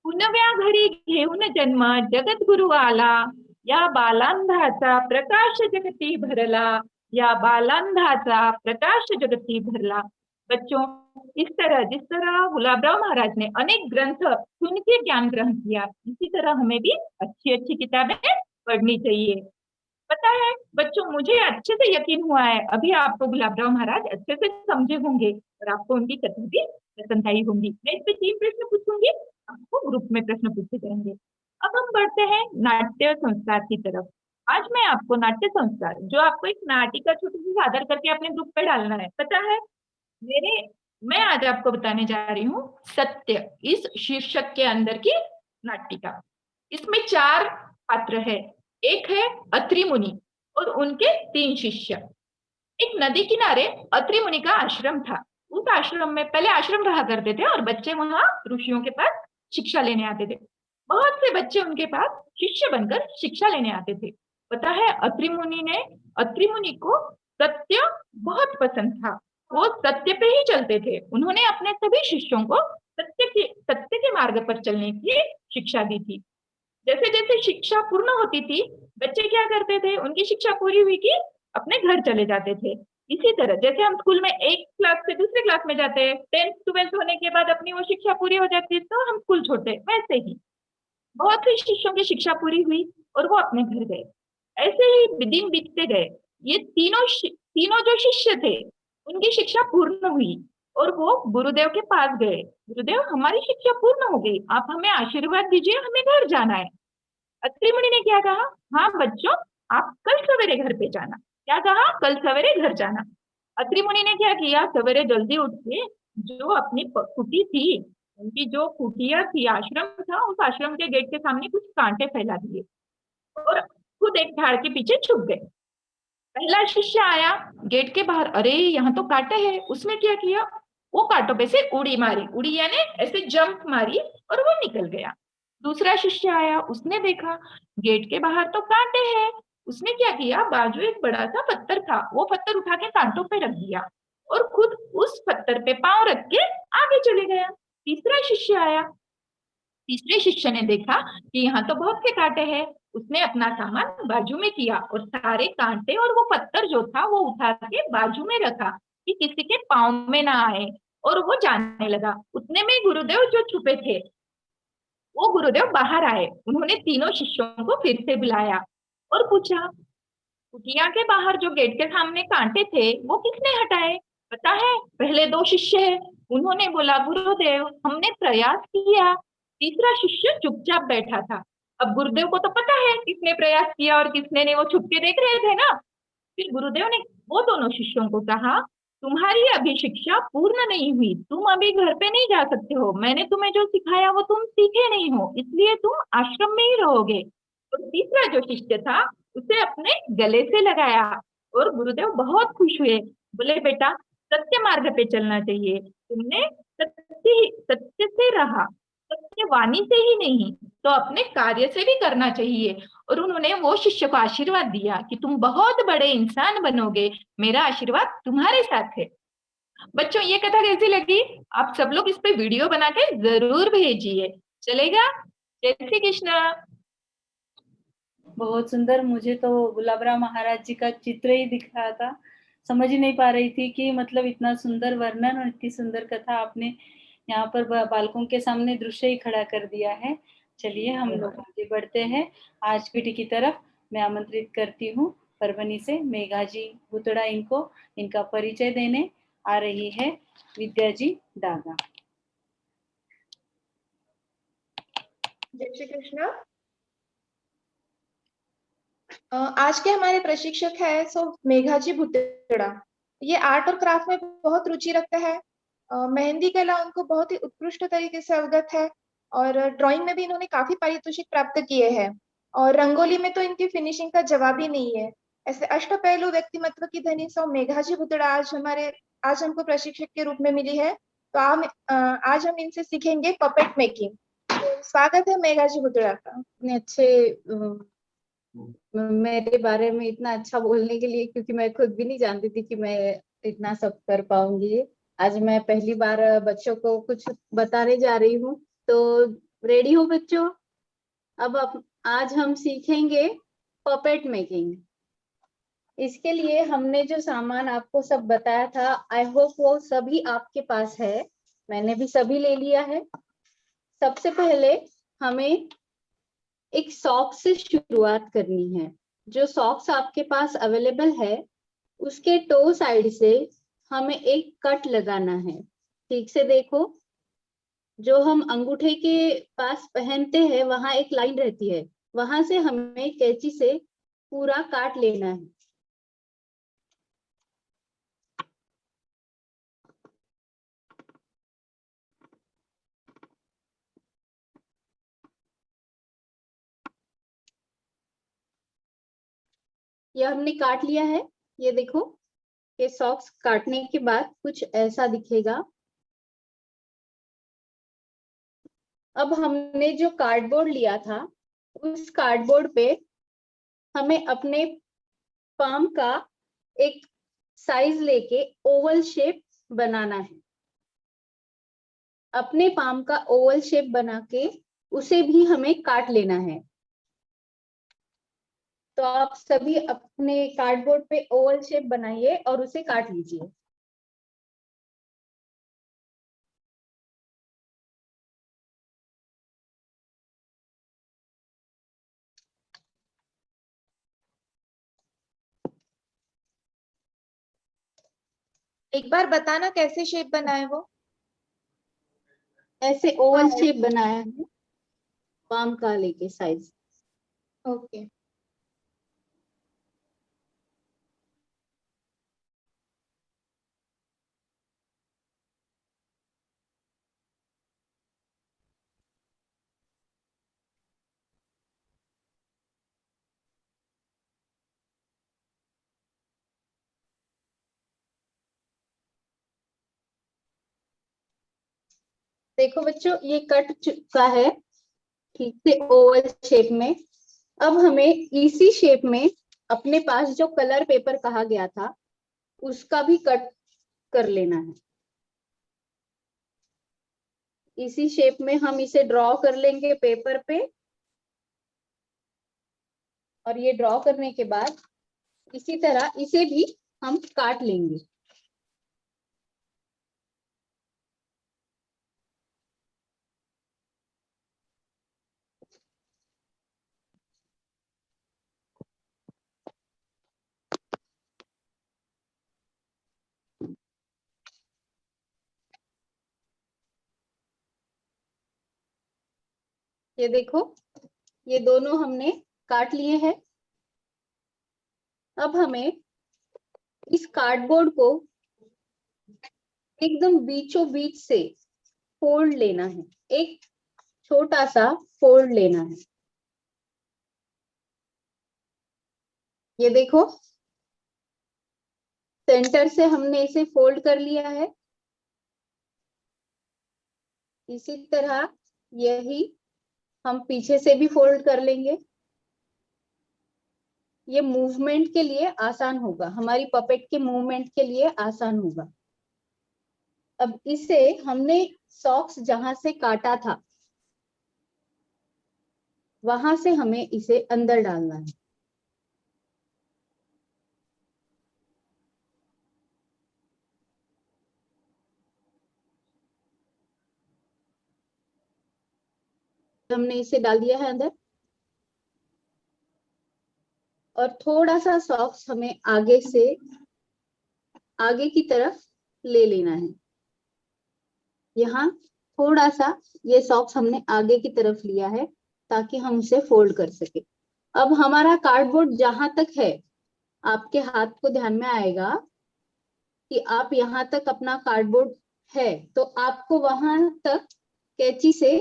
पुनव्या घरी घेऊन जन्म जगत गुरु आला, या बालांधाचा प्रकाश जगती भरला, या बालांधाचा प्रकाश जगती भरला। बच्चों, इस तरह जिस तरह गुलाबराव महाराज ने अनेक ग्रंथ सुन के ज्ञान ग्रहण किया, इसी तरह हमें भी अच्छी अच्छी किताबें पढ़नी चाहिए। पता है बच्चों, मुझे अच्छे से यकीन हुआ है अभी आपको गुलाबराव महाराज अच्छे से समझे होंगे और आपको उनकी कथा भी पसंद आई होंगी। मैं इस पे 3 प्रश्न पूछूंगी, आपको ग्रुप में प्रश्न पूछे जाएंगे। अब हम बढ़ते हैं नाट्य संस्कार की तरफ। आज मैं आपको नाट्य संस्कार, जो आपको एक नाटिका छोटी सी सादर करके अपने ग्रुप पे डालना है, पता है मेरे मैं आज आपको बताने जा रही हूँ सत्य, इस शीर्षक के अंदर की नाटिका। इसमें 4 पात्र है। एक है अत्रि मुनि और उनके 3 शिष्य। एक नदी किनारे अत्रि मुनि का आश्रम था। उस आश्रम में पहले आश्रम रहा करते थे और बच्चे वहां ऋषियों के पास शिक्षा लेने आते थे। बहुत से बच्चे उनके पास शिष्य बनकर शिक्षा लेने आते थे। पता है अत्रि मुनि को सत्य बहुत पसंद था। वो सत्य पे ही चलते थे। उन्होंने अपने सभी शिष्यों को सत्य के मार्ग पर चलने की शिक्षा दी थी। जैसे जैसे शिक्षा पूर्ण होती थी, बच्चे क्या करते थे, उनकी शिक्षा पूरी हुई कि अपने घर चले जाते थे। इसी तरह जैसे हम स्कूल में एक क्लास से दूसरे क्लास में जाते हैं, 10th 12th होने के बाद अपनी वो शिक्षा पूरी हो जाती है तो हम स्कूल छोड़ते, वैसे ही बहुत से शिष्यों की शिक्षा पूरी हुई और वो अपने घर गए। ऐसे ही दिन बीतते गए। ये तीनों जो शिष्य थे, उनकी शिक्षा पूर्ण हुई और वो गुरुदेव के पास गए। गुरुदेव, हमारी शिक्षा पूर्ण हो गई, आप हमें आशीर्वाद दीजिए, हमें घर जाना है। अत्रि मुनि ने क्या कहा, हाँ बच्चों, आप कल सवेरे घर पे जाना। क्या कहा, कल सवेरे घर जाना। अत्रि मुनि ने क्या किया, सवेरे जल्दी उठ के जो अपनी कुटी थी, उनकी जो कुटिया थी, आश्रम था, उस आश्रम के गेट के सामने कुछ कांटे फैला दिए और खुद एक झाड़ के पीछे छुप गए। पहला शिष्य आया गेट के बाहर, अरे यहाँ तो कांटे हैं। उसने क्या किया, वो कांटों पे से उड़ी मारी, उड़ी यानी ऐसे जंप मारी और वो निकल गया। दूसरा शिष्य आया, उसने देखा गेट के बाहर तो कांटे हैं। उसने क्या किया, बाजू एक बड़ा सा पत्थर था, वो पत्थर उठा के कांटों पे रख दिया और खुद उस पत्थर पे पांव रख के आगे चले गया। तीसरा शिष्य आया, तीसरे शिष्य ने देखा कि यहाँ तो बहुत से कांटे हैं। उसने अपना सामान बाजू में किया और सारे कांटे और वो पत्थर जो था वो उठा के बाजू में रखा कि किसी के पाँव में ना आए, और वो जाने लगा। उतने में गुरुदेव जो छुपे थे, वो गुरुदेव बाहर आए। उन्होंने तीनों शिष्यों को फिर से बुलाया और पूछा, कुटिया के बाहर जो गेट के सामने कांटे थे वो किसने हटाए? पता है, पहले 2 शिष्य है। उन्होंने बोला, गुरुदेव हमने प्रयास किया। तीसरा शिष्य चुपचाप बैठा था। अब गुरुदेव को तो पता है किसने प्रयास किया और किसने नहीं, वो छुप के देख रहे थे ना। फिर गुरुदेव ने वो दोनों शिष्यों को कहा, तुम्हारी अभी शिक्षा पूर्ण नहीं हुई, तुम अभी घर पे नहीं जा सकते हो। मैंने तुम्हें जो सिखाया वो तुम सीखे नहीं हो, इसलिए तुम आश्रम में ही रहोगे। और तीसरा जो शिष्य था उसे अपने गले से लगाया और गुरुदेव बहुत खुश हुए। बोले, बेटा सत्य मार्ग पे चलना चाहिए, तुमने सत्य से रहा, सत्य वाणी से ही नहीं तो अपने कार्य से भी करना चाहिए। और उन्होंने वो शिष्य को आशीर्वाद दिया कि तुम बहुत बड़े इंसान बनोगे, मेरा आशीर्वाद तुम्हारे साथ है। बच्चों, ये कथा कैसी लगी? आप सब लोग इस पे वीडियो बना के जरूर भेजिए, चलेगा? जय श्री कृष्ण। बहुत सुंदर। मुझे तो गुलाबराव महाराज जी का चित्र ही दिख रहा था, समझ ही नहीं पा रही थी कि मतलब इतना सुंदर वर्णन और इतनी सुंदर कथा आपने यहाँ पर बालकों के सामने दृश्य ही खड़ा कर दिया है। चलिए हम लोग आगे बढ़ते हैं आज पीढ़ी की तरफ। मैं आमंत्रित करती हूँ परभनी से मेघा जी भुतड़ा, इनका परिचय देने आ रही है विद्या जी डागा। जय श्री कृष्ण। आज के हमारे प्रशिक्षक है सो मेघा जी भुतड़ा। ये आर्ट और क्राफ्ट में बहुत रुचि रखते हैं। मेहंदी कला उनको बहुत ही उत्कृष्ट तरीके से अवगत है और ड्राइंग में भी इन्होंने काफी पारितोषिक प्राप्त किए हैं और रंगोली में तो इनकी फिनिशिंग का जवाब ही नहीं है। ऐसे अष्टपहलु व्यक्तिमत्व की धनी सो मेघा जी भुतड़ा आज हमको प्रशिक्षक के रूप में मिली है। तो आज हम इनसे सीखेंगे पपेट मेकिंग। तो स्वागत है मेघा जी भुतड़ा का। इतने अच्छे मेरे बारे में इतना अच्छा बोलने के लिए, क्योंकि मैं खुद भी नहीं जानती थी कि मैं इतना सब कर पाऊंगी। आज मैं पहली बार बच्चों को कुछ बताने जा रही हूँ। तो रेडी हो बच्चों? अब आज हम सीखेंगे पपेट मेकिंग। इसके लिए हमने जो सामान आपको सब बताया था, आई होप वो सभी आपके पास है। मैंने भी सभी ले लिया है। सबसे पहले हमें एक सॉक्स से शुरुआत करनी है। जो सॉक्स आपके पास अवेलेबल है उसके टो साइड से हमें एक कट लगाना है। ठीक से देखो, जो हम अंगूठे के पास पहनते हैं वहां एक लाइन रहती है, वहां से हमें कैंची से पूरा काट लेना है। ये हमने काट लिया है। ये देखो, ये सॉक्स काटने के बाद कुछ ऐसा दिखेगा। अब हमने जो कार्डबोर्ड लिया था उस कार्डबोर्ड पे हमें अपने पाम का एक साइज लेके ओवल शेप बनाना है। अपने पाम का ओवल शेप बना के उसे भी हमें काट लेना है। तो आप सभी अपने कार्डबोर्ड पे ओवल शेप बनाइए और उसे काट लीजिए। एक बार बताना कैसे शेप बनाए वो। ऐसे ओवल शेप बनाया है पाम का लेके साइज। ओके। देखो बच्चों, ये कट चुका है ठीक से ओवल शेप में। अब हमें इसी शेप में अपने पास जो कलर पेपर कहा गया था उसका भी कट कर लेना है। इसी शेप में हम इसे ड्रॉ कर लेंगे पेपर पे, और ये ड्रॉ करने के बाद इसी तरह इसे भी हम काट लेंगे। ये देखो, ये दोनों हमने काट लिए हैं। अब हमें इस कार्डबोर्ड को एकदम बीचों बीच से फोल्ड लेना है। एक छोटा सा फोल्ड लेना है। ये देखो, सेंटर से हमने इसे फोल्ड कर लिया है। इसी तरह यही हम पीछे से भी फोल्ड कर लेंगे। ये मूवमेंट के लिए आसान होगा, हमारी पपेट के मूवमेंट के लिए आसान होगा। अब इसे हमने सॉक्स जहां से काटा था वहां से हमें इसे अंदर डालना है। हमने इसे डाल दिया है अंदर, और थोड़ा सा सॉक्स हमें आगे से आगे की तरफ ले लेना है। यहाँ थोड़ा सा ये सॉक्स हमने आगे की तरफ लिया है ताकि हम इसे फोल्ड कर सके। अब हमारा कार्डबोर्ड जहां तक है, आपके हाथ को ध्यान में आएगा कि आप यहाँ तक अपना कार्डबोर्ड है तो आपको वहां तक कैंची से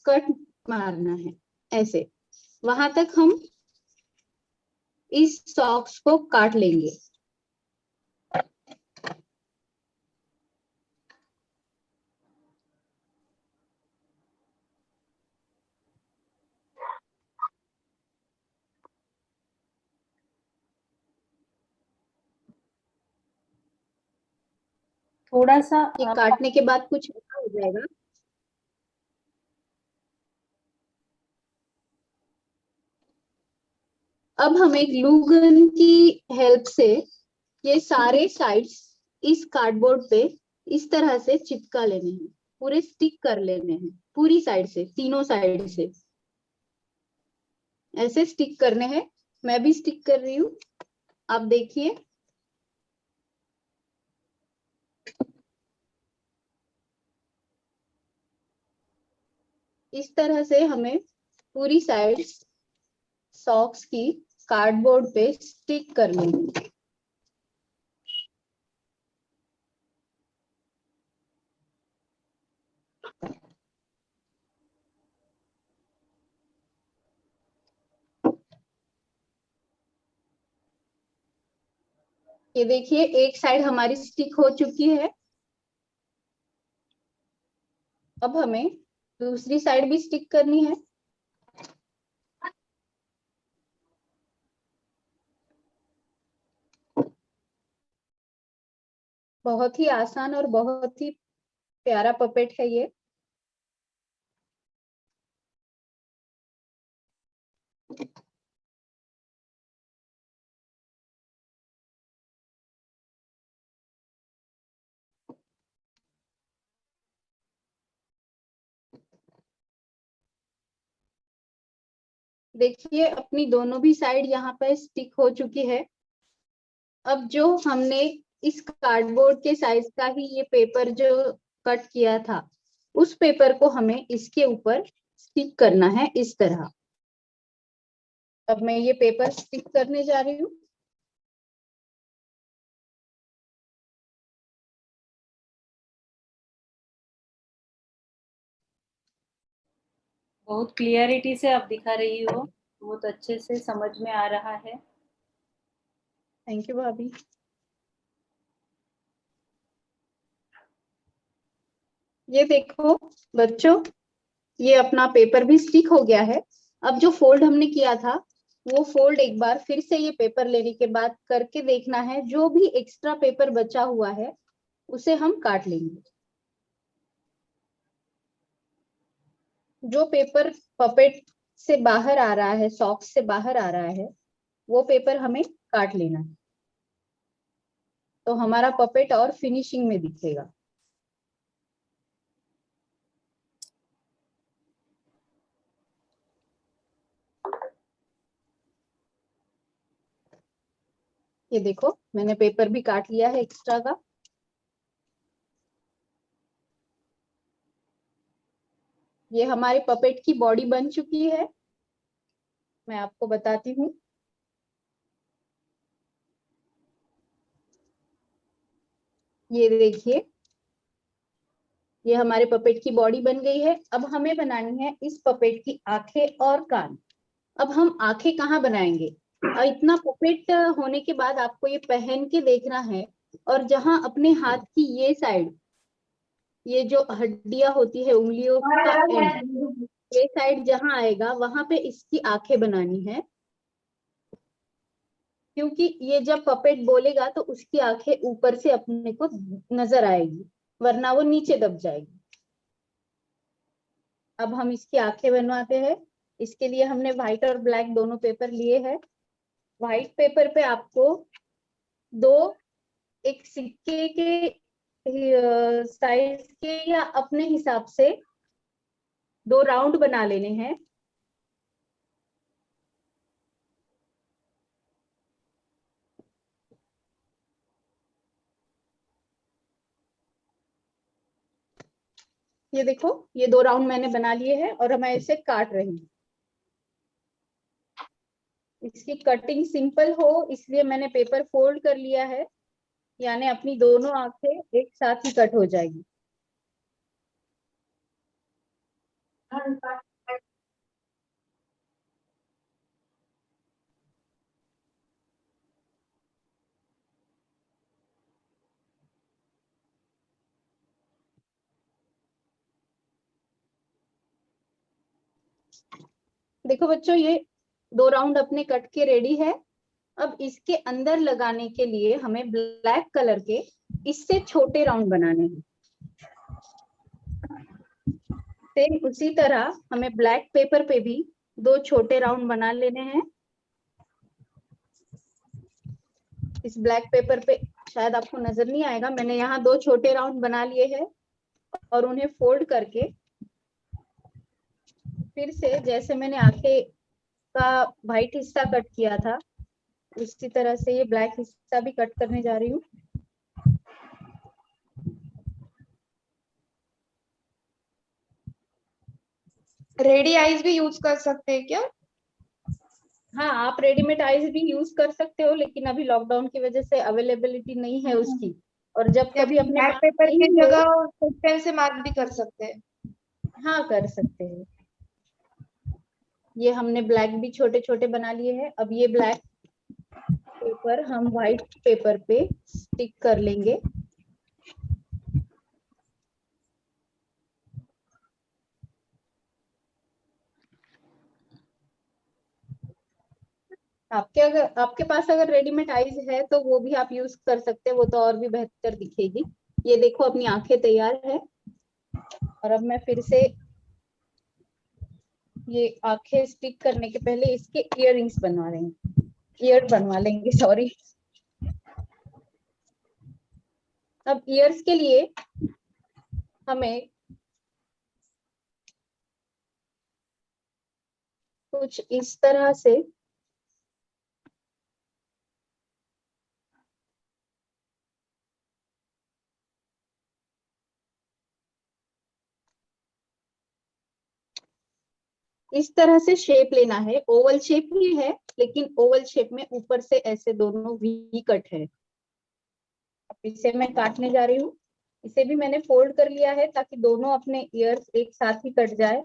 कट मारना है। ऐसे वहां तक हम इस सॉक्स को काट लेंगे। थोड़ा सा ये काटने के बाद कुछ ऐसा हो जाएगा। अब हमें ग्लू गन की हेल्प से ये सारे साइड्स इस कार्डबोर्ड पे इस तरह से चिपका लेने हैं, पूरे स्टिक कर लेने हैं, पूरी साइड से, तीनों साइड से। ऐसे स्टिक करने हैं। मैं भी स्टिक कर रही हूँ, आप देखिए। इस तरह से हमें पूरी साइड सॉक्स की कार्डबोर्ड पे स्टिक कर लेंगे। ये देखिए, एक साइड हमारी स्टिक हो चुकी है। अब हमें दूसरी साइड भी स्टिक करनी है। बहुत ही आसान और बहुत ही प्यारा पपेट है ये। देखिए, अपनी दोनों भी साइड यहाँ पे स्टिक हो चुकी है। अब जो हमने इस कार्डबोर्ड के साइज का ही ये पेपर जो कट किया था, उस पेपर को हमें इसके ऊपर स्टिक करना है इस तरह। अब मैं ये पेपर स्टिक करने जा रही हूँ। बहुत क्लियरिटी से आप दिखा रही हो, बहुत अच्छे से समझ में आ रहा है। थैंक यू भाभी। ये देखो बच्चों, ये अपना पेपर भी स्टिक हो गया है। अब जो फोल्ड हमने किया था, वो फोल्ड एक बार फिर से ये पेपर लेने के बाद करके देखना है। जो भी एक्स्ट्रा पेपर बचा हुआ है उसे हम काट लेंगे। जो पेपर पपेट से बाहर आ रहा है, सॉक्स से बाहर आ रहा है, वो पेपर हमें काट लेना है, तो हमारा पपेट और फिनिशिंग में दिखेगा। ये देखो, मैंने पेपर भी काट लिया है एक्स्ट्रा का। ये हमारे पपेट की बॉडी बन चुकी है। मैं आपको बताती हूँ। ये देखिए, ये हमारे पपेट की बॉडी बन गई है। अब हमें बनानी है इस पपेट की आंखें और कान। अब हम आंखें कहाँ बनाएंगे? और इतना पपेट होने के बाद आपको ये पहन के देखना है, और जहां अपने हाथ की ये साइड, ये जो हड्डियां होती है उंगलियों का एंड, ये साइड जहां आएगा वहां पे इसकी आंखें बनानी है। क्योंकि ये जब पपेट बोलेगा तो उसकी आंखें ऊपर से अपने को नजर आएगी, वरना वो नीचे दब जाएगी। अब हम इसकी आंखें बनवाते हैं। इसके लिए हमने व्हाइट और ब्लैक दोनों पेपर लिए हैं। व्हाइट पेपर पे आपको दो, एक सिक्के के साइज के या अपने हिसाब से दो राउंड बना लेने हैं। ये देखो, ये दो राउंड मैंने बना लिए हैं और मैं इसे काट रही हूँ। इसकी कटिंग सिंपल हो इसलिए मैंने पेपर फोल्ड कर लिया है, यानी अपनी दोनों आंखें एक साथ ही कट हो जाएगी। देखो बच्चों, ये दो राउंड अपने कट के रेडी है। अब इसके अंदर लगाने के लिए हमें ब्लैक कलर के इससे छोटे राउंड बनाने हैं। सेम उसी तरह हमें ब्लैक पेपर पे भी दो छोटे राउंड बना लेने हैं। इस ब्लैक पेपर पे शायद आपको नजर नहीं आएगा, मैंने यहाँ दो छोटे राउंड बना लिए हैं और उन्हें फोल्ड करके फिर से जैसे मैंने आंखें का व्हाइट हिस्सा कट किया था, इसी तरह से ये ब्लैक हिस्सा भी कट करने जा रही हूँ। रेडी आइज भी यूज कर सकते हैं क्या? हाँ, आप रेडीमेड आइज भी यूज कर सकते हो, लेकिन अभी लॉकडाउन की वजह से अवेलेबिलिटी नहीं है उसकी। और जब या कभी अपने ब्लैक पास पेपर की नहीं हो, जगह पेन से मार्क भी कर सकते हैं। हाँ कर सकते हैं। ये हमने ब्लैक भी छोटे छोटे बना लिए हैं। अब ये ब्लैक पेपर हम व्हाइट पेपर पे स्टिक कर लेंगे। आपके पास अगर रेडीमेड आइज है तो वो भी आप यूज कर सकते हैं, वो तो और भी बेहतर दिखेगी। ये देखो अपनी आंखें तैयार है। और अब मैं फिर से ये आंखें स्टिक करने के पहले इसके इयररिंग्स बनवा लेंगे, ईयर बनवा लेंगे, सॉरी। अब ईयर्स के लिए हमें कुछ इस तरह से इस तरह से शेप लेना है। ओवल शेप ही है, लेकिन ओवल शेप में ऊपर से ऐसे दोनों वी कट है। अब इसे मैं काटने जा रही हूँ। इसे भी मैंने फोल्ड कर लिया है ताकि दोनों अपने ईयर्स एक साथ ही कट जाए।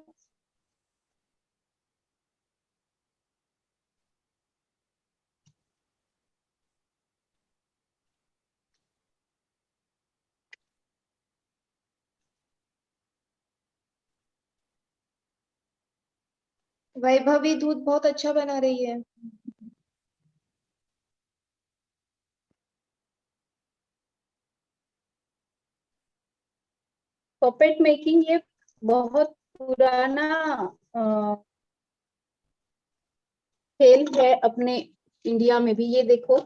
वैभवी दूध बहुत अच्छा बना रही है। पपेट मेकिंग ये बहुत पुराना खेल है अपने इंडिया में भी। ये देखो,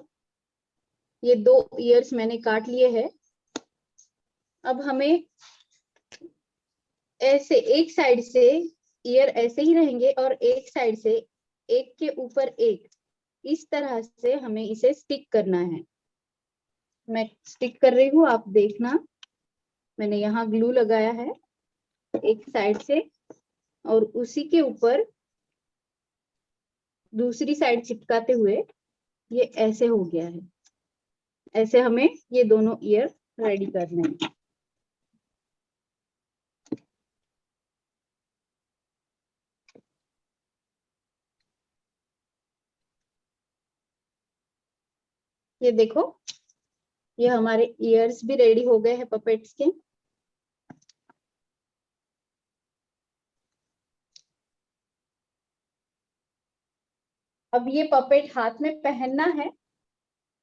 ये 2 ईयर्स मैंने काट लिए हैं। अब हमें ऐसे एक साइड से ईयर ऐसे ही रहेंगे और एक साइड से एक के ऊपर एक, इस तरह से हमें इसे स्टिक करना है। मैं स्टिक कर रही हूँ, आप देखना। मैंने यहाँ ग्लू लगाया है एक साइड से और उसी के ऊपर दूसरी साइड चिपकाते हुए ये ऐसे हो गया है। ऐसे हमें ये दोनों ईयर रेडी करने हैं। ये देखो, ये हमारे ईयर्स भी रेडी हो गए हैं पपेट्स के। अब ये पपेट हाथ में पहनना है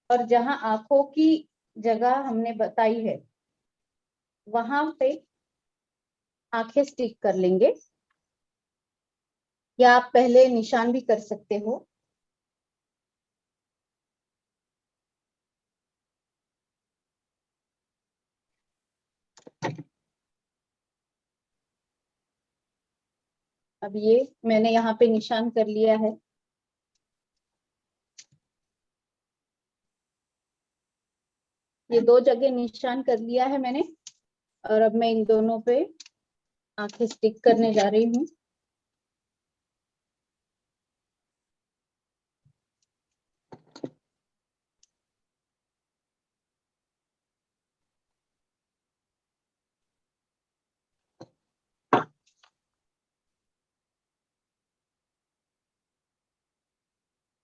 और जहां आंखों की जगह हमने बताई है वहां पे आंखें स्टिक कर लेंगे, या आप पहले निशान भी कर सकते हो। अब ये मैंने यहाँ पे निशान कर लिया है। ये 2 जगह निशान कर लिया है मैंने। और अब मैं इन दोनों पे आंखें स्टिक करने जा रही हूँ।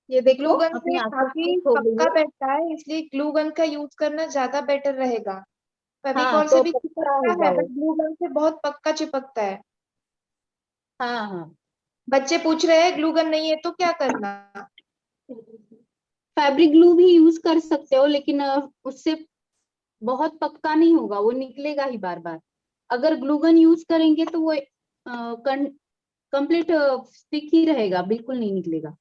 ये देखो ग्लू गन अपनी से आंखें काफी स्टिक हो गई पक्का है। बैठता है, इसलिए ग्लू गन का यूज करना ज्यादा बेटर रहेगा। हाँ, फेविकॉल से तो भी पक्का चिपकता होगा है, वो। बट ग्लू गन से बहुत पक्का चिपकता है। हाँ हाँ, बच्चे पूछ रहे हैं ग्लू गन नहीं है तो क्या करना? फैब्रिक ग्लू भी यूज कर सकते हो, लेकिन उससे बहुत पक्का नहीं होगा, वो निकलेगा ही बार बार। अगर ग्लूगन यूज करेंगे तो वो कंप्लीट स्टिक ही रहेगा, बिल्कुल नहीं निकलेगा।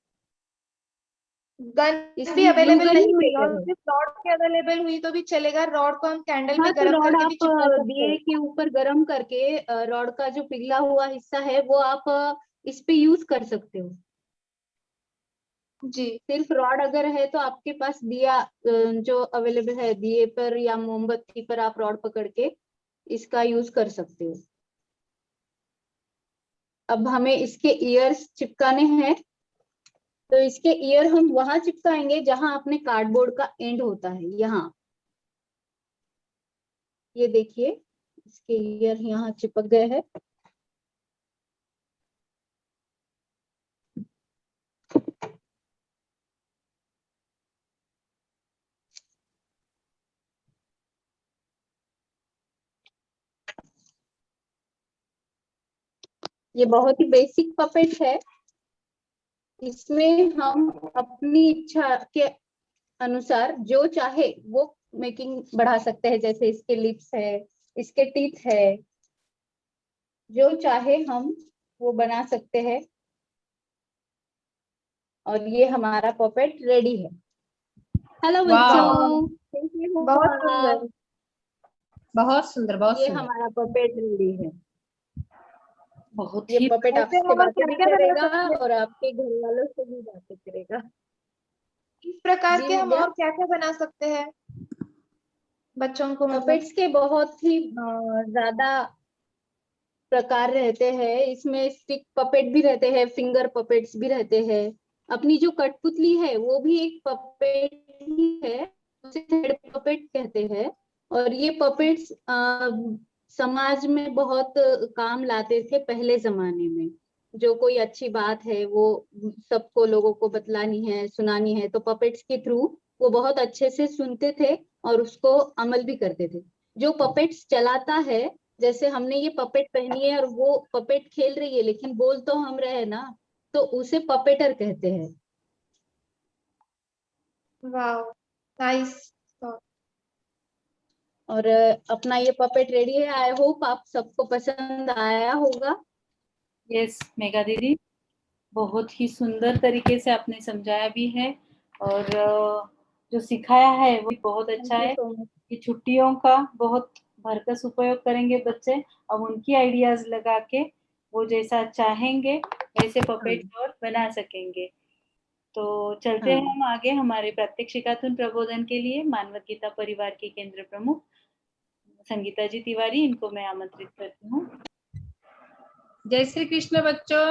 गन भी इसलिए अवेलेबल ग्लूगन ही नहीं हुई और बेटर है। सिर्फ रॉड भी अवेलेबल हुई तो भी चलेगा। रॉड को हम कैंडल हाँ, में तो गर्म रॉड करके भी आप चिपका सकते दिए हैं। के ऊपर गरम करके रॉड का जो पिघला हुआ हिस्सा है वो आप इस पे यूज कर सकते हो। जी, सिर्फ रॉड अगर है तो आपके पास दिया जो अवेलेबल है, दिए पर या मोमबत्ती पर आप रॉड पकड़ के इसका यूज कर सकते हो। अब हमें इसके ईयर्स चिपकाने हैं, तो इसके ईयर हम वहां चिपकाएंगे जहां अपने कार्डबोर्ड का एंड होता है, यहाँ। ये देखिए, इसके ईयर यहाँ चिपक गए हैं। ये बहुत ही बेसिक पपेट है। इसमें हम अपनी इच्छा के अनुसार जो चाहे वो मेकिंग बढ़ा सकते हैं। जैसे इसके लिप्स है, इसके टीथ है, जो चाहे हम वो बना सकते हैं। और ये हमारा पपेट रेडी है। हेलो बच्चों, कैसे हो बहुत आप? सुंदर। बहुत सुंदर, बहुत ये सुंदर। हमारा पपेट रेडी है। बहुत ये ही पपेट ऐसे आपसे हम और बातें भी क्या-क्या बना करेगा सकते हैं? और आपके घर वालों से भी बातें करेगा। इस प्रकार जी के हम विद्या? और क्या-क्या बना सकते हैं? बच्चों को मतलब पपेट्स के बहुत ही ज्यादा प्रकार रहते हैं। इसमें स्टिक पपेट भी रहते हैं, फिंगर पपेट्स भी रहते हैं। अपनी जो कठपुतली है वो भी एक पपेट ही है, उसे हेड पपेट कहते हैं। और ये पपेट्स समाज में बहुत काम लाते थे पहले जमाने में। जो कोई अच्छी बात है वो सबको लोगों को बतलानी है, सुनानी है, तो पपेट्स के थ्रू वो बहुत अच्छे से सुनते थे और उसको अमल भी करते थे। जो पपेट्स चलाता है, जैसे हमने ये पपेट पहनी है और वो पपेट खेल रही है लेकिन बोल तो हम रहे ना, तो उसे पपेटर कहते हैं। Wow, nice. और अपना ये पपेट रेडी है। आई होप आप सबको पसंद आया होगा। यस मेघा दीदी, बहुत ही सुंदर तरीके से आपने समझाया भी है और जो सिखाया है वो भी बहुत अच्छा थैंक यू है। So much. कि छुट्टियों का बहुत भरकस उपयोग करेंगे बच्चे। अब उनकी आइडियाज लगा के वो जैसा चाहेंगे वैसे पपेट और बना सकेंगे। तो चलते हैं हम आगे हमारे प्रात्यक्षिकातून प्रबोधन के लिए। मानवत गीता परिवार के केंद्र प्रमुख संगीता जी तिवारी, इनको मैं आमंत्रित करती हूँ। जय श्री कृष्ण बच्चों।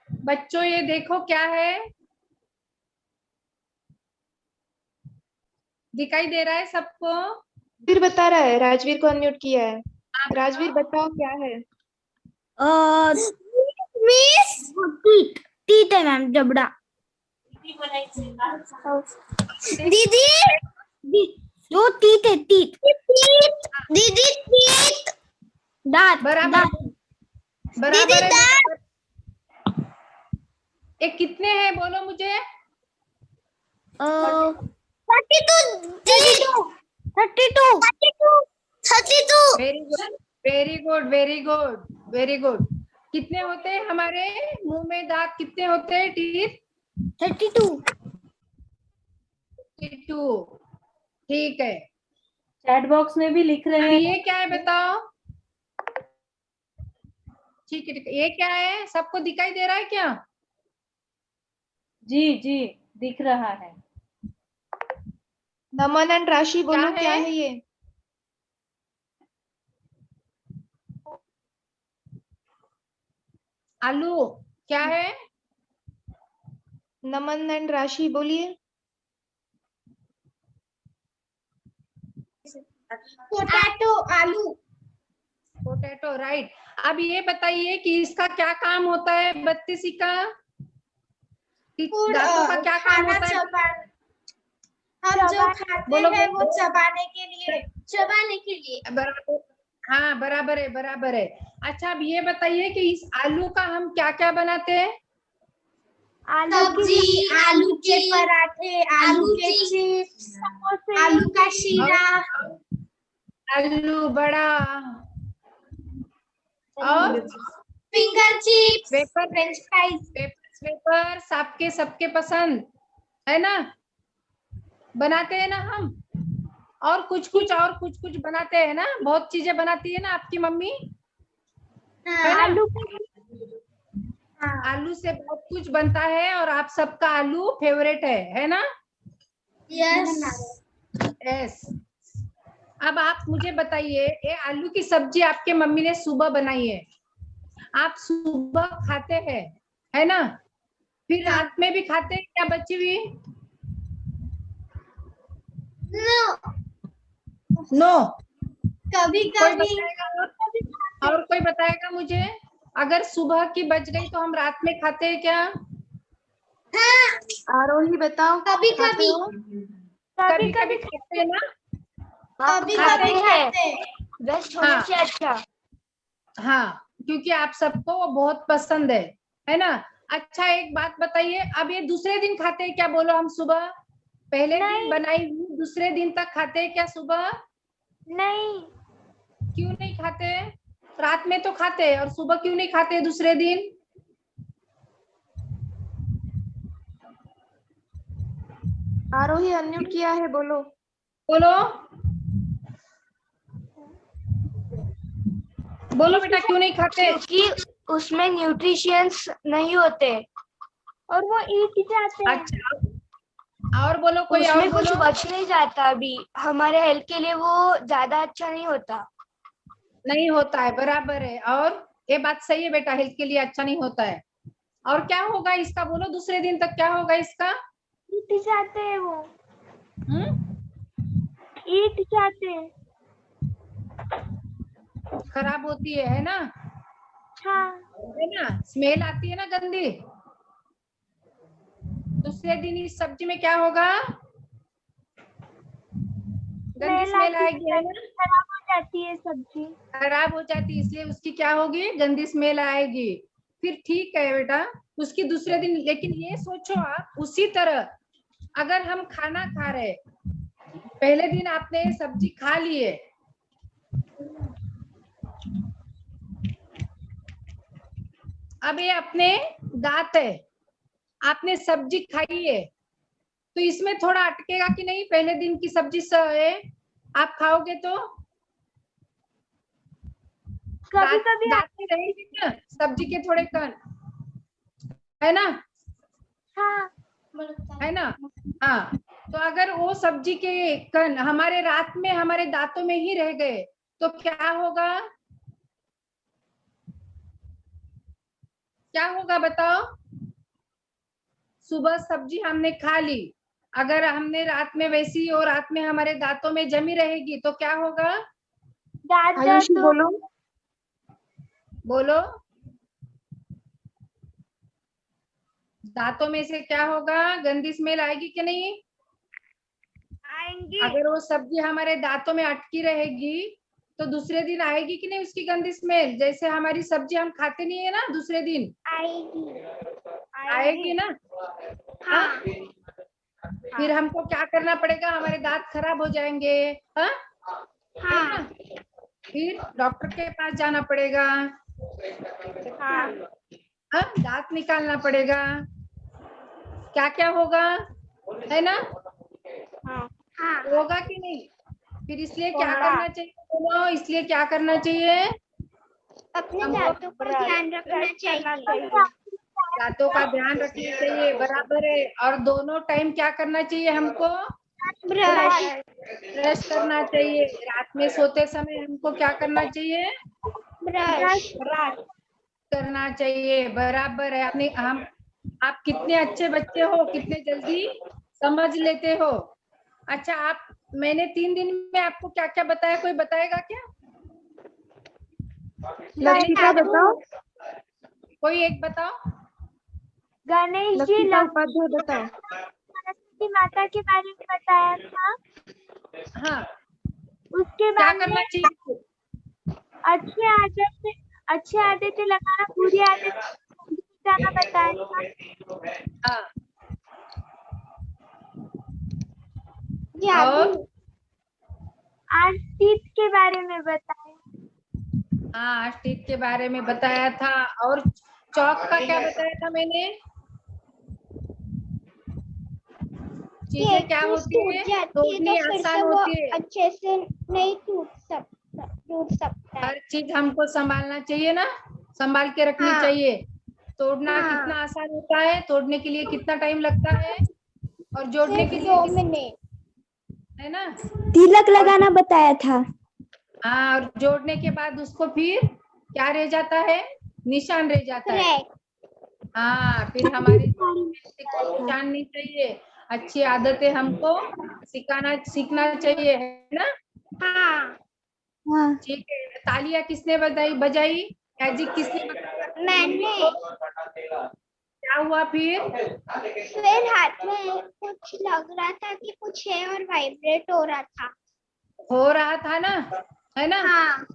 बच्चों ये देखो क्या है, दिखाई दे रहा है सबको? फिर बता रहा है, राजवीर को अनम्यूट किया है। राजवीर बताओ क्या है? मिस टीट टीट है मैम, जबड़ा। दीदी जो टीट है, टीट दीदी, टीट दांत, बराबर दांत। बराबर है, बराबर। ये कितने हैं बोलो मुझे? 32 very good, very good, very good, very good. कितने होते हैं हमारे मुंह में दांत? कितने होते हैं टीथ? 32। ठीक है। चैट बॉक्स में भी लिख रहे अब हैं। ये क्या है बताओ? ठीक है, ये क्या है? सबको दिखाई दे रहा है क्या? जी जी दिख रहा है। नमन एंड राशि बोलो क्या क्या है? है ये? आलू क्या है? नमन एंड राशि बोलिए। पोटैटो, आलू। Potato, right. अब ये बताइए कि इसका क्या काम होता है? बत्तीसी का दांतों का क्या काम होता है? हम जो खाते बोलो, हैं बोलो। वो चबाने के लिए। बराबर। हाँ, बराबर है, बराबर है। अच्छा, अब ये बताइए कि इस आलू का हम क्या क्या बनाते हैं? सब्जी, आलू के पराठे, आलू के चिप्स, आलू का शीरा, आलू बड़ा और finger chips, vapour, French fries. Vapour सबके सबके पसंद है ना? बनाते हैं ना हम? और कुछ कुछ बनाते हैं ना? बहुत चीजें बनाती है ना आपकी मम्मी? है ना? आलू से बहुत कुछ बनता है और आप सबका आलू फेवरेट है ना? यस। यस। अब आप मुझे बताइए, ये आलू की सब्जी आपके मम्मी ने सुबह बनाई है, आप सुबह खाते हैं, है ना? फिर रात में भी खाते हैं क्या बची हुई? नो। कभी कोई कभी बताएगा और कोई बताएगा मुझे, अगर सुबह की बच गई तो हम रात में खाते हैं क्या? आरोही बताओ। कभी खाते कभी हो? कभी कभी खाते हैं ना? कभी खाते कभी हैं। खाते हैं। बेस्ट हाँ। से अच्छा। हाँ, क्योंकि आप सबको वो बहुत पसंद है ना? अच्छा एक बात बताइए, अब ये दूसरे दिन खाते हैं क्या? बोलो हम सुबह पहले दिन बनाई हुई दूसरे दिन तक खाते हैं क्या सुबह? नहीं। क्यों नहीं खाते? रात में तो खाते हैं और सुबह क्यों नहीं खाते दूसरे दिन? आरोही अनम्यूट किया है, बोलो। बोलो बोलो बेटा, क्यों नहीं खाते? क्योंकि उसमें न्यूट्रिशंस नहीं होते और वो ईट जाते हैं। अच्छा, और बोलो कोई और उसमें कुछ बोलो। बच नहीं जाता, अभी हमारे हेल्थ के लिए वो ज्यादा अच्छा नहीं होता। नहीं होता है, बराबर है, और ये बात सही है बेटा, हेल्थ के लिए अच्छा नहीं होता है। और क्या होगा इसका? बोलो दूसरे दिन तक क्या होगा इसका? ईट जाते हैं वो। ईट जाते हैं। खराब होती है ना? हाँ। है ना? स्मेल आती है ना गंदी। दूसरे दिन इस सब्जी में क्या होगा? गंदी स्मेल आएगी, है ना? खराब हो जाती है सब्जी। खराब हो जाती है, इसलिए उसकी क्या होगी? गंदी स्मेल आएगी। फिर ठीक है बेटा, उसकी दूसरे दिन, लेकिन ये सोचो आप उसी तरह अगर हम खाना खा रहे, पहले दिन आपने सब्जी खा लिए, अब ये अपने दांत है, आपने सब्जी खाई है, तो इसमें थोड़ा अटकेगा कि नहीं? पहले दिन की सब्जी आप खाओगे तो कभी कभी दांत में रहेंगे ना सब्जी के थोड़े कण, है ना? हाँ। है ना? हाँ, तो अगर वो सब्जी के कण हमारे रात में हमारे दांतों में ही रह गए तो क्या होगा? क्या होगा बताओ? सुबह सब्जी हमने खा ली, अगर हमने रात में वैसी और रात में हमारे दांतों में जमी रहेगी तो क्या होगा? आयुषी बोलो। बोलो, दांतों में से क्या होगा? गंदी स्मेल आएगी कि नहीं? आएंगी। अगर वो सब्जी हमारे दांतों में अटकी रहेगी तो दूसरे दिन आएगी कि नहीं उसकी गंदी स्मेल? जैसे हमारी सब्जी हम खाते नहीं है ना, दूसरे दिन आएगी ना? हाँ। फिर हमको क्या करना पड़ेगा? हमारे दांत खराब हो जाएंगे। हाँ? है ना? फिर डॉक्टर के पास जाना पड़ेगा। हाँ? दांत निकालना पड़ेगा। क्या क्या होगा, है ना? होगा कि नहीं? फिर इसलिए क्या करना चाहिए? बोलो, इसलिए क्या करना चाहिए? अपने दांतों का ध्यान रखना चाहिए। दांतों का ध्यान रखना चाहिए, बराबर है। और दोनों टाइम क्या करना चाहिए हमको? ब्रश करना चाहिए। रात में सोते समय हमको क्या करना चाहिए? ब्रश करना चाहिए, बराबर है। अपने आप कितने अच्छे बच्चे हो, कितने जल्दी समझ लेते हो। अच्छा, आप मैंने 3 दिन में आपको क्या क्या बताया, कोई बताएगा क्या? लक्षिता बताओ। कोई एक बताओ। गणेश जी लक्षिता उपाध्याय बताओ। सरस्वती माता के बारे में बताया था। हाँ, उसके क्या बाद करना में चाहिए? अच्छी आदतें लगाना, बुरी आदतें जाना बताया था। हाँ, याद और आज टीथ के बारे में बताया। हाँ, टीथ के बारे में बताया था। और चौक का क्या बताया था मैंने? चीजें क्या होती है, तोड़नी आसान होती है। अच्छे से नहीं टूट सकता हर चीज हमको संभालना चाहिए ना, संभाल के रखनी हाँ। चाहिए। तोड़ना कितना आसान होता है, तोड़ने के लिए कितना टाइम लगता है, और जोड़ने के लिए 2 मिनट है ना। तिलक लगाना बताया था। हाँ, और जोड़ने के बाद उसको फिर क्या रह जाता है, निशान रह जाता है। हाँ, फिर हमारे को निशान नहीं चाहिए, अच्छी आदतें हमको सीखना चाहिए, है ना। हाँ, ठीक है, तालियां किसने बजाई, मैजिक किसने बताया? मैंने। क्या हुआ फिर? फिर हाथ में कुछ लग रहा था कि कुछ है और वाइब्रेट हो रहा था ना, है ना। हाँ।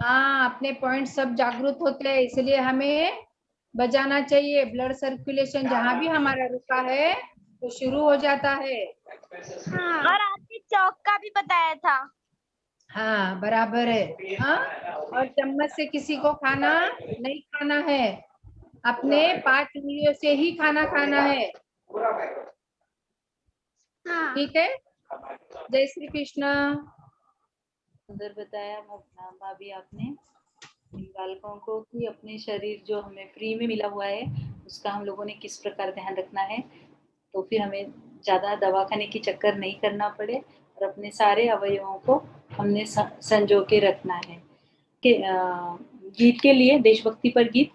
हाँ, अपने पॉइंट सब जागरूक होते हैं, इसलिए हमें बजाना चाहिए। ब्लड सर्कुलेशन जहाँ भी हमारा रुका है तो शुरू हो जाता है। हाँ, और आपने चौक का भी बताया था। हाँ, बराबर है। हाँ, और चम्मच से किसी को खाना नहीं खाना है, अपने 5 उंगलियों से ही खाना खाना है। हाँ। ठीक है, जय श्री कृष्ण। सुंदर बताया भाभी आपने इन बालकों को कि अपने शरीर जो हमें फ्री में मिला हुआ है उसका हम लोगों ने किस प्रकार ध्यान रखना है, तो फिर हमें ज़्यादा दवा खाने की चक्कर नहीं करना पड़े और अपने सारे अवयवों को हमने संजो के रखना है। गीत के लिए देशभक्ति पर गीत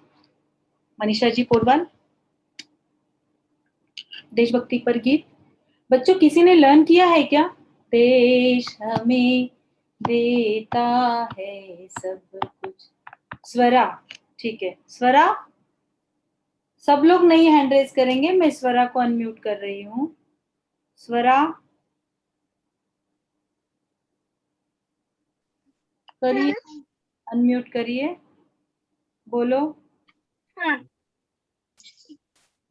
मनीषा जी पोरवाल, देशभक्ति पर गीत। बच्चों किसी ने लर्न किया है क्या? देश हमें देता है सब कुछ। स्वरा, ठीक है, स्वरा सब लोग नहीं हैंड रेज करेंगे, मैं स्वरा को अनम्यूट कर रही हूँ। स्वरा करिए, अनम्यूट करिए, बोलो। हाँ।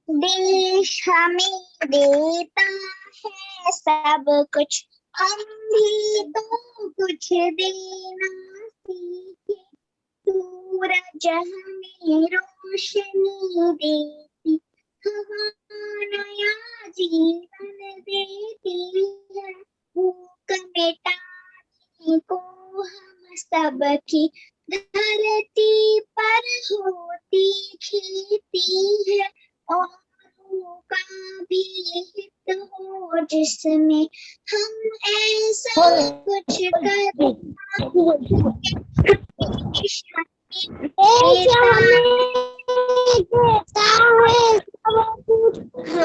देश हमें देता है सब कुछ, हम भी तो कुछ देना सीखे। सूरज हमें रोशनी देती, हवा नया जीवन देती है। भूख मिटाने को हम सबकी धरती पर होती खेती है, औरों का भी हित हो जिसमें हम ऐसा कुछ करें।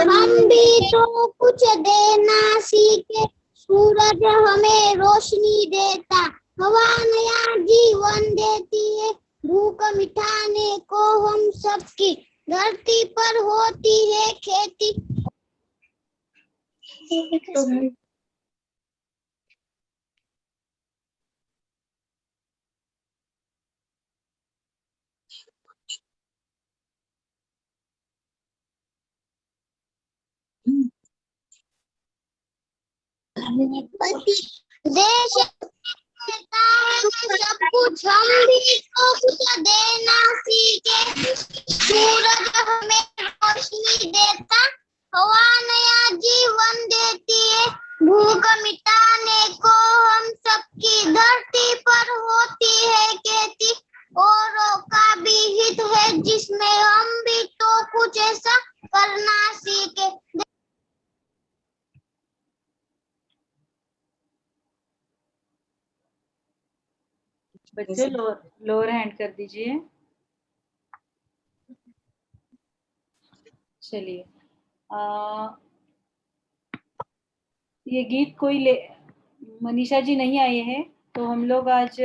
हम भी तो कुछ देना सीखे। सूरज हमें रोशनी देता, हवा नया जीवन देती है। भूख मिटाने को हम सबकी धरती पर होती है खेती। देश देता है सब कुछ, हम भी तो कुछ देना सीखे। सूरज हमें रोशनी देता, हवा नया जीवन देती है। भूख मिटाने को हम सबकी धरती पर होती है खेती, औरों का भी हित है जिसमें हम भी तो कुछ ऐसा करना सीखे। बच्चे लोअर हैंड कर दीजिए। चलिए, ये गीत मनीषा जी नहीं आए हैं, तो हम लोग आज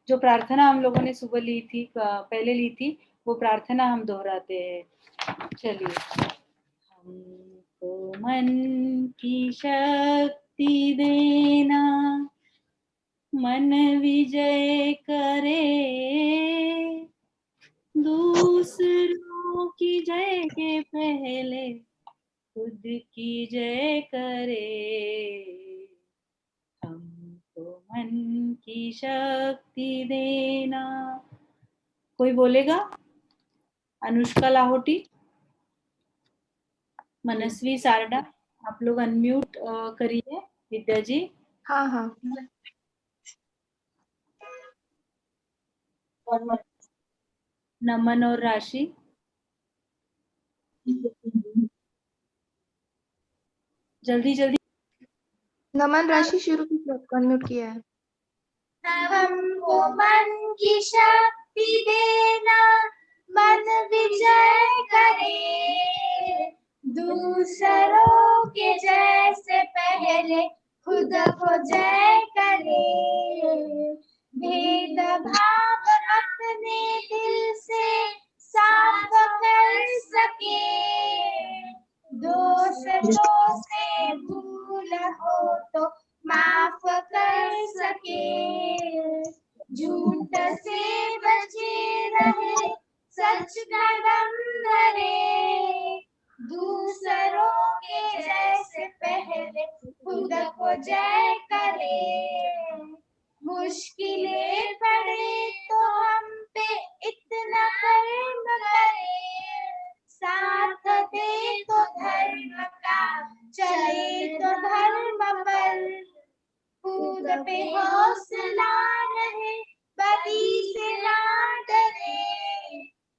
जो प्रार्थना हम लोगों ने सुबह ली थी, पहले ली थी, वो प्रार्थना हम दोहराते हैं। चलिए, हमको मन की शक्ति देना, मन विजय करे, दूसरों की जय के पहले खुद की जय करे। हमको मन की शक्ति देना। कोई बोलेगा? अनुष्का लाहोटी, मनस्वी सारडा, आप लोग अनम्यूट करिए। विद्या जी। हाँ हाँ। नमन और राशि। जल्दी जल्दी। नमन राशि शुरू की, आपको अनम्यूट किया है। हमको मन की शक्ति देना, मन विजय करे, दूसरों के जैसे पहले खुद को जय करे, भेदभाव अपने दिल से साफ कर सके, दोषों से भूल हो तो माफ कर सके, झूठ से बचे रहे, सच कदम धरे, दूसरों के जैसे पहले खुद को जय करे, मुश्किलें पड़े तो हम पे इतना कर्म करे, साथ दे तो धर्म का, चले तो धर्म पर, खुद पे हौसला रहे, बदी से ना डरे,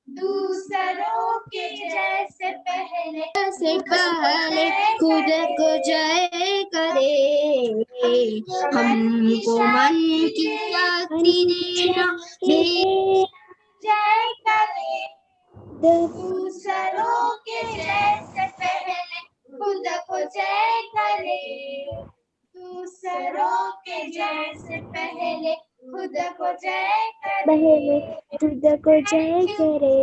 दूसरों के जैसे पहले खुद को जय करे, हमको मन की शक्ति देना, जय करे, दूसरों के जैसे पहले खुद को जय करे, दूसरों के जैसे पहले खुद को जय करे, खुद को जय करे।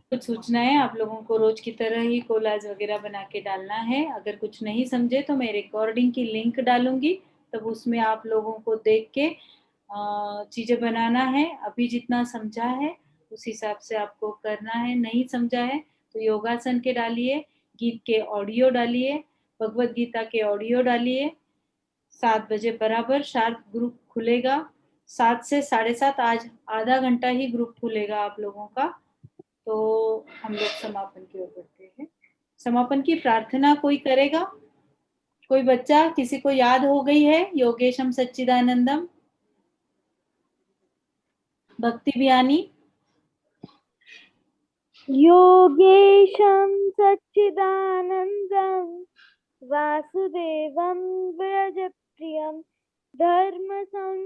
कुछ सूचनाएं आप लोगों को रोज की तरह ही कोलाज वगैरह बना के डालना है। अगर कुछ नहीं समझे तो मैं रिकॉर्डिंग की लिंक डालूंगी, तब उसमें आप लोगों को देख के चीजें बनाना है। अभी जितना समझा है उस हिसाब से आपको करना है। नहीं समझा है तो योगासन के डालिए, गीत के ऑडियो डालिए, भगवत गीता के ऑडियो डालिए। 7 बजे बराबर शार्प ग्रुप खुलेगा। 7 से 7:30 आज आधा घंटा ही ग्रुप खुलेगा आप लोगों का। तो हम लोग समापन की ओर बढ़ते हैं। समापन की प्रार्थना कोई करेगा? कोई बच्चा, किसी को याद हो गई है योगेशम सच्चिदानंदम? भक्ति बयानी। योगेशं सच्चिदानन्दं वासुदेवं व्रजप्रियं धर्मसंस्थापकं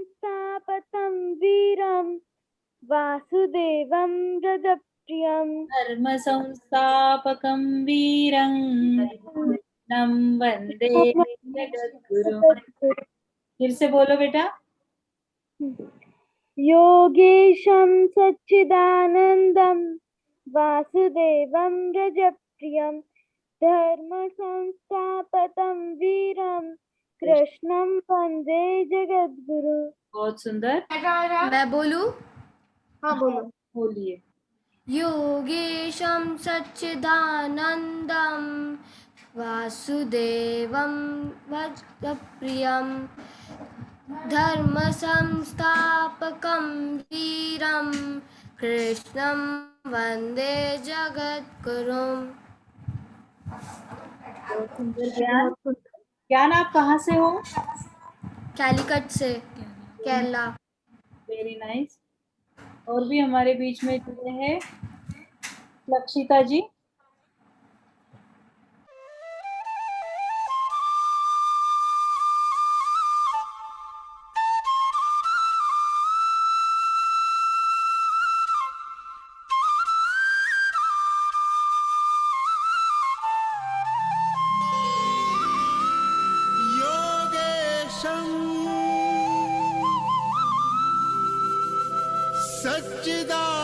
वीरं वासुदेवं व्रजप्रियं धर्म संस्थापकं वीरं नं वंदे जगद्गुरुं। फिर से बोलो बेटा। योगेशं सच्चिदानन्दं वासुदेवं व्रजप्रियं धर्मसंस्थापकं वीरं कृष्णं वन्दे जगद्गुरु। बहुत सुंदर। मैं बोलूं? हाँ बोलो। बोलिए। योगेशं सच्चिदानन्दं वासुदेवं व्रजप्रियं धर्मसंस्थापकं वीरं कृष्णं वन्दे जगद्गुरुम्। ज्ञान आप कहाँ से हो? कैलिकट से, केरला। Very nice. और भी हमारे बीच में जुड़े हैं लक्षिता जी।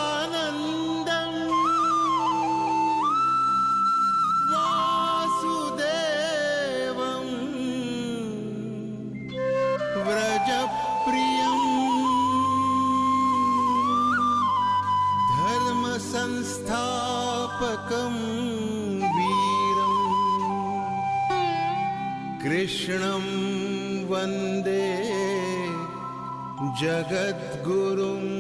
सच्चिदानन्दं वासुदेवं व्रजप्रियं धर्मसंस्थापकं वीरं कृष्णं वन्दे जगद्गुरुम्।